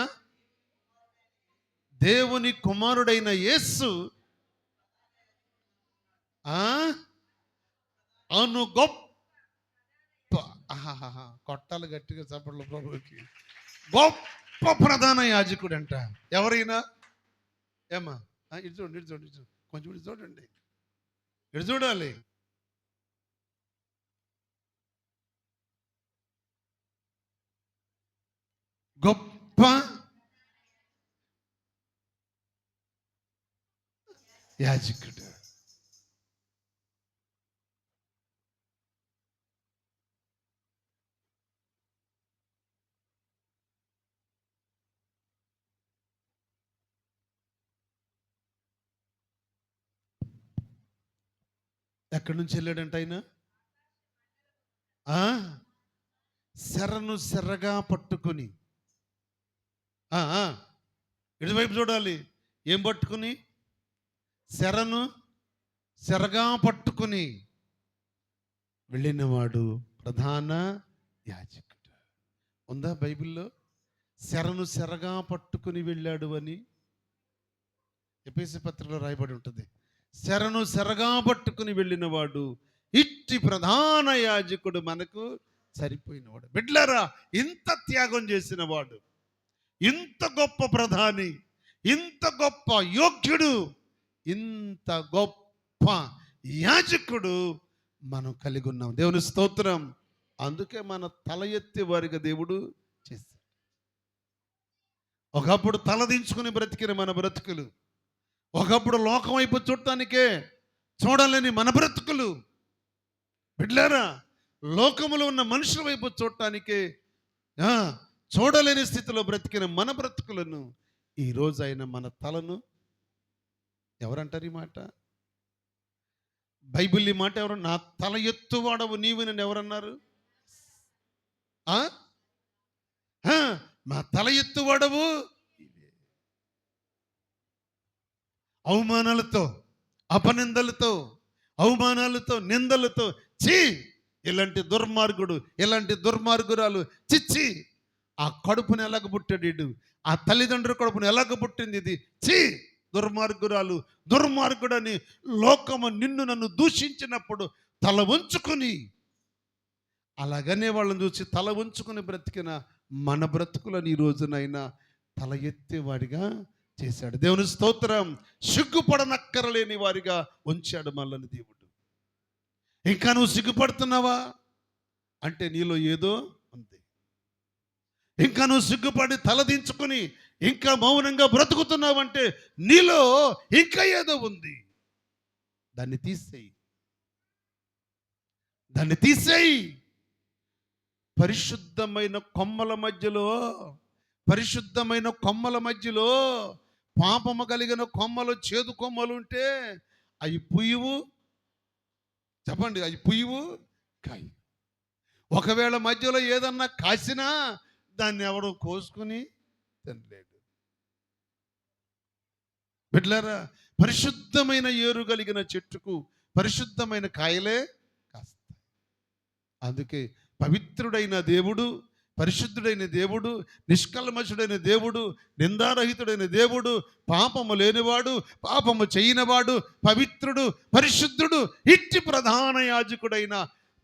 దేవుని కుమారుడైన యేసు అను గొప్ప కొట్టాలి గట్టిగా చప్పట్ల ప్రభుకి. గొప్ప ప్రధాన యాజకుడు అంట. ఎవరైనా ఏమా ఇటు చూడండి కొంచెం ఇటు చూడండి, ఇటు చూడాలి. గొప్ప యాజకుడు. ఎక్కడి నుంచి వెళ్ళాడంట ఆయన? శరను శర్రగా పట్టుకుని, ఇటువైపు చూడాలి. ఏం పట్టుకుని? శరను శరగా పట్టుకుని వెళ్ళినవాడు ప్రధాన యాజకుడు. ఉందా బైబిల్లో? శరను శరగా పట్టుకుని వెళ్ళాడు అని ఎఫెసీ పత్రికలో రాయబడి ఉంటుంది. శరను శరగా పట్టుకుని వెళ్ళినవాడు ఇట్టి ప్రధాన యాజకుడు మనకు సరిపోయినవాడు. బిడ్డలారా, ఇంత త్యాగం చేసిన వాడు, ఇంత గొప్ప ప్రధాని, ఇంత గొప్ప యోగ్యుడు, ఇంత గొప్ప యాజకుడు మనం కలిగి ఉన్నాం. దేవుని స్తోత్రం. అందుకే మన తల ఎత్తి వారిగా దేవుడు చేశాడు. ఒకప్పుడు తలదించుకుని బ్రతికిన మన బ్రతుకులు, ఒకప్పుడు లోకం వైపు చూడటానికే చూడలేని మన బ్రతుకులు, బిడ్డలారా లోకములో ఉన్న మనుషుల వైపు చూడటానికే చూడలేని స్థితిలో బ్రతికిన మన బ్రతుకులను ఈరోజు ఆయన మన తలను, ఎవరంటారు ఈ మాట? బైబిల్ ఈ మాట ఎవరు? నా తల ఎత్తువాడవు నీవు నన్ను ఎవరన్నారు? మా తల ఎత్తువాడవు. అవమానాలతో, అపనిందలతో, అవమానాలతో, నిందలతో, ఛీ ఇలాంటి దుర్మార్గుడు, ఇలాంటి దుర్మార్గురాలు, చిచ్చి ఆ కడుపుని ఎలాగ పుట్టాడు, ఆ తల్లిదండ్రుల కడుపుని ఎలాగ పుట్టింది ఇది, ఛీ దుర్మార్గురాలు, దుర్మార్గుడని లోకము నిన్ను నన్ను దూషించినప్పుడు తల ఉంచుకుని, అలాగనే వాళ్ళని చూసి తల ఉంచుకుని బ్రతికిన మన బ్రతుకులను ఈ రోజునైనా తల ఎత్తేవాడిగా చేశాడు. దేవుని స్తోత్రం. సిగ్గుపడనక్కరలేని వారిగా ఉంచాడు మనల్ని దేవుడు. ఇంకా నువ్వు సిగ్గుపడుతున్నావా అంటే నీలో ఏదో ఉంది. ఇంకా నువ్వు సిగ్గుపడి తలదించుకుని ఇంకా మౌనంగా బ్రతుకుతున్నావంటే నీలో ఇంకా ఏదో ఉంది. దాన్ని తీసేయి. పరిశుద్ధమైన కొమ్మల మధ్యలో పాపము కలిగిన కొమ్మలు, చేదు కొమ్మలు ఉంటే అవి పుయ్యవు. చెప్పండి, అవి పుయ్యవు కాయి. ఒకవేళ మధ్యలో ఏదన్నా కాసినా దాన్ని ఎవడో కోసుకుని తినలేడు. బిడ్డలారా, పరిశుద్ధమైన ఏరు కలిగిన చెట్టుకు పరిశుద్ధమైన కాయలే కాస్తాయి. అందుకే పవిత్రుడైన దేవుడు, పరిశుద్ధుడైన దేవుడు, నిష్కల్మషుడైన దేవుడు, నిందారహితుడైన దేవుడు, పాపము లేనివాడు, పాపము చేయనివాడు, పవిత్రుడు, పరిశుద్ధుడు, ఇట్టి ప్రధాన యాజకుడైన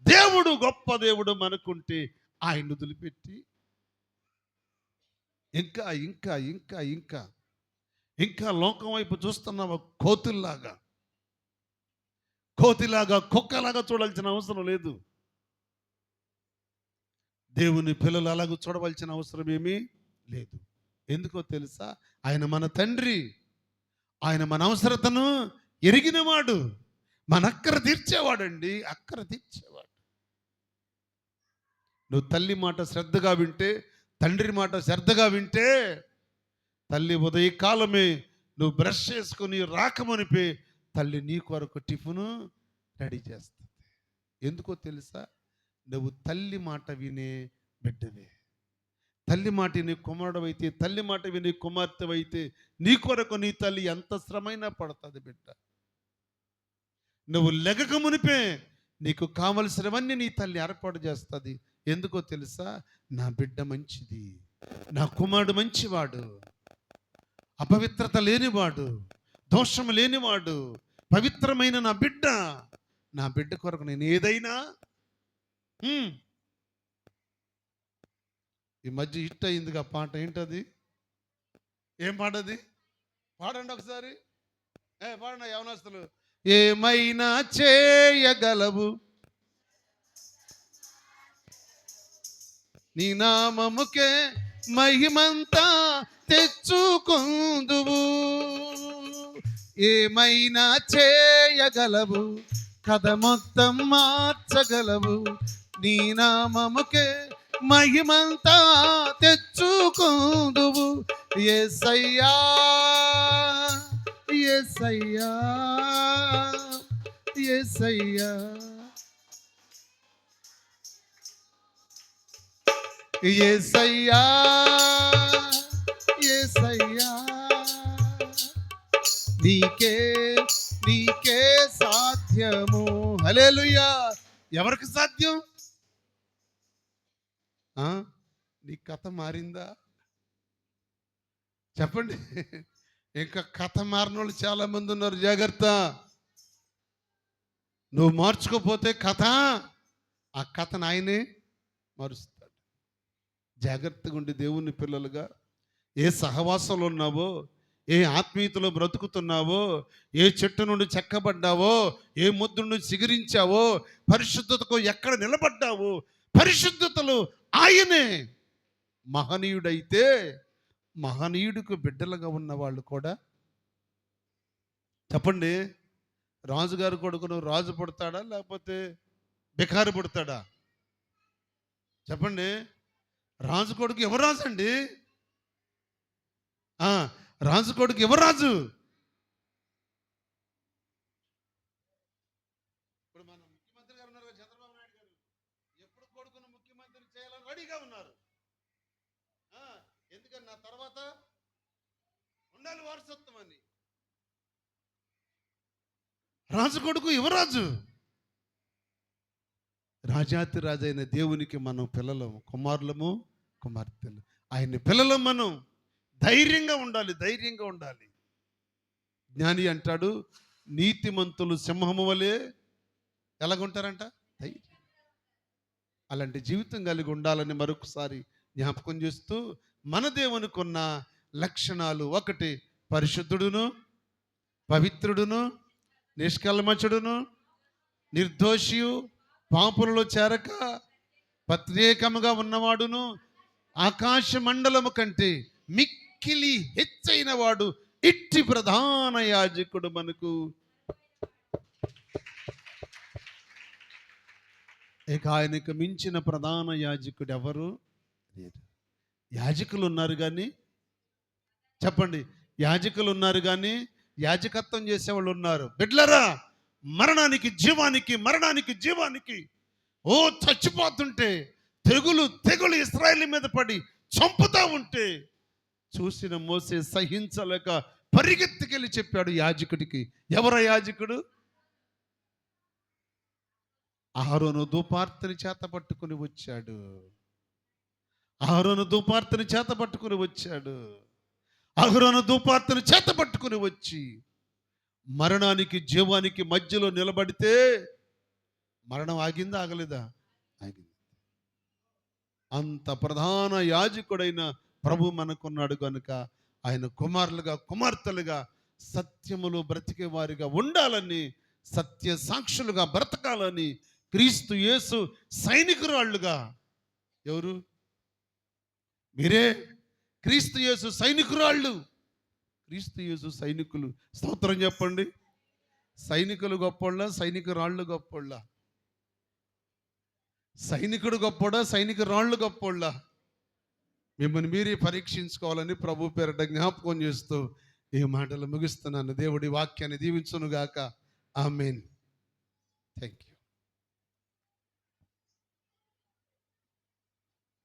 దేవుడు, గొప్ప దేవుడు మనకుంటే ఆయన వదిలిపెట్టి ఇంకా ఇంకా ఇంకా ఇంకా ఇంకా లోకం వైపు చూస్తున్నావా? కోతిలాగా కుక్కలాగా చూడాల్సిన అవసరం లేదు. దేవుని పిల్లలు అలాగ చూడవలసిన అవసరం ఏమీ లేదు. ఎందుకో తెలుసా? ఆయన మన తండ్రి, ఆయన మన అవసరతను ఎరిగినవాడు, మన అక్కర తీర్చేవాడండి, అక్కర తీర్చేవాడు. నువ్వు తల్లి మాట శ్రద్ధగా వింటే, తండ్రి మాట శ్రద్ధగా వింటే, తల్లి ఉదయకాలమే నువ్వు బ్రష్ చేసుకుని రాకమనిపే తల్లి నీ కొరకు టిఫిను రెడీ చేస్తుంది. ఎందుకో తెలుసా? నువ్వు తల్లి మాట వినే బిడ్డవే. తల్లి మాట విని కుమారుడవైతే, తల్లి మాట విని కుమార్తెవైతే నీ కొరకు నీ తల్లి ఎంత శ్రమైనా పడుతుంది బిడ్డ. నువ్వు లెగక మునిపే నీకు కావలసినవన్నీ నీ తల్లి ఏర్పాటు చేస్తుంది. ఎందుకో తెలుసా? నా బిడ్డ మంచిది, నా కుమారుడు మంచివాడు, అపవిత్రత లేనివాడు, దోషం లేనివాడు, పవిత్రమైన నా బిడ్డ కొరకు నేను ఏదైనా. ఈ మధ్య హిట్ అయిందిగా పాట. ఏంటది? ఏం పాట అది? పాడండి ఒకసారి. పాడండి యవనస్తులు. ఏమైనా చేయగలవు, నీ నామముకే మహిమంతా తెచ్చుకుందువు. ఏమైనా చేయగలవు, కథ మొత్తం మార్చగలవు, నీ నామముకే మహిమంతా తెచ్చుకుందువు. యేసయ్యా యేసయ్యా యేసయ్యా యేసయ్యా యేసయ్యా నీకే సాధ్యము. హల్లెలూయా. ఎవరికి సాధ్యం? నీ కథ మారిందా? చెప్పండి. ఇంకా కథ మారిన వాళ్ళు చాలా మంది ఉన్నారు. జాగ్రత్త. నువ్వు మార్చుకోపోతే ఆ కథను ఆయనే మారుస్తాడు. జాగ్రత్తగా ఉండి దేవుని పిల్లలుగా ఏ సహవాసంలో ఉన్నావో, ఏ ఆత్మీయతలో బ్రతుకుతున్నావో, ఏ చెట్టు నుండి చెక్కబడ్డావో, ఏ ముద్దు నుండి చిగురించావో, పరిశుద్ధతకు ఎక్కడ నిలబడ్డావో, పరిశుద్ధతలో ఆయనే మహనీయుడైతే మహనీయుడికి బిడ్డలుగా ఉన్న వాళ్ళు కూడా. చెప్పండి, రాజుగారి కొడుకును రాజు పుడతాడా లేకపోతే బికారు పుడతాడా? చెప్పండి. రాజు కొడుకు ఎవరు రాజు అండి? రాజు కొడుకు ఎవరు రాజు? ఇప్పుడు మన ముఖ్యమంత్రి గారు ఉన్నారు, చంద్రబాబు నాయుడు గారు. ఎప్పుడు కొడుకును ముఖ్యమంత్రి చేయాలని రెడీగా ఉన్నారు. ఎందుకని? నా తర్వాత ఉండాలి వారసత్వం అని. రాజు కొడుకు యువరాజు. రాజాతి రాజైన దేవునికి మనం పిల్లలము, కుమారులము, కుమార్తెలు. ఆయన పిల్లలు మనం. ధైర్యంగా ఉండాలి. జ్ఞాని అంటాడు, నీతిమంతులు సింహము వలె ఎలాగుంటారంట? ధైర్యం. అలాంటి జీవితం కలిగి ఉండాలని మరొకసారి జ్ఞాపకం చేస్తూ, మన దేవునికి ఉన్న లక్షణాలు: ఒకటి, పరిశుద్ధుడును, పవిత్రుడును, నిష్కల్మషుడును, నిర్దోషియు, పాపులలో చేరక ప్రత్యేకముగా ఉన్నవాడును, ఆకాశ మండలము కంటే మిక్కిలి హెచ్చైన వాడు, ఇట్టి ప్రధాన యాజకుడు మనకు. ఇక ఆయనకు మించిన ప్రధాన యాజకుడు ఎవరు లేరు. యాజకులు ఉన్నారు కానీ, చెప్పండి, యాజకులు ఉన్నారు కానీ యాజకత్వం చేసేవాళ్ళు ఉన్నారు. బిడ్లరా, మరణానికి జీవానికి చచ్చిపోతుంటే తెగులు ఇశ్రాయేలు మీద పడి చంపుతా ఉంటే చూసిన మోసే సహించలేక పరిగెత్తుకెళ్ళి చెప్పాడు యాజకుడికి. ఎవరు యాజకుడు? అహరోను ధూపార్తిని చేత పట్టుకుని వచ్చాడు. అహరోను ధూపార్తిని చేత పట్టుకుని వచ్చి మరణానికి జీవానికి మధ్యలో నిలబడితే మరణం ఆగిందా? ఆగలేదా? ఆగింది. అంత ప్రధాన యాజకుడైన ప్రభు మనకున్నాడు కనుక ఆయన కుమారులుగా కుమార్తెలుగా సత్యములో బ్రతికే వారిగా ఉండాలని, సత్య సాక్షులుగా బ్రతకాలని క్రీస్తు యేసు సైనికురాళ్ళుగా, ఎవరు మీరే క్రీస్తు యేసు సైనికురాళ్ళు, క్రీస్తు యేసు సైనికులు. స్తోత్రం చెప్పండి. సైనికులు గొప్పోళ్ళ, సైనికురాళ్ళు గొప్పోళ్ళ? సైనికుడు గొప్పోడా, సైనికురాళ్ళు గొప్పోళ్ళ? మిమ్మల్ని మీరే పరీక్షించుకోవాలని ప్రభు పేరిట జ్ఞాపకం చేస్తూ ఈ మాటలు ముగిస్తున్నాను. దేవుడి వాక్యాన్ని దీవించునుగాక. ఆమేన్. Thank you.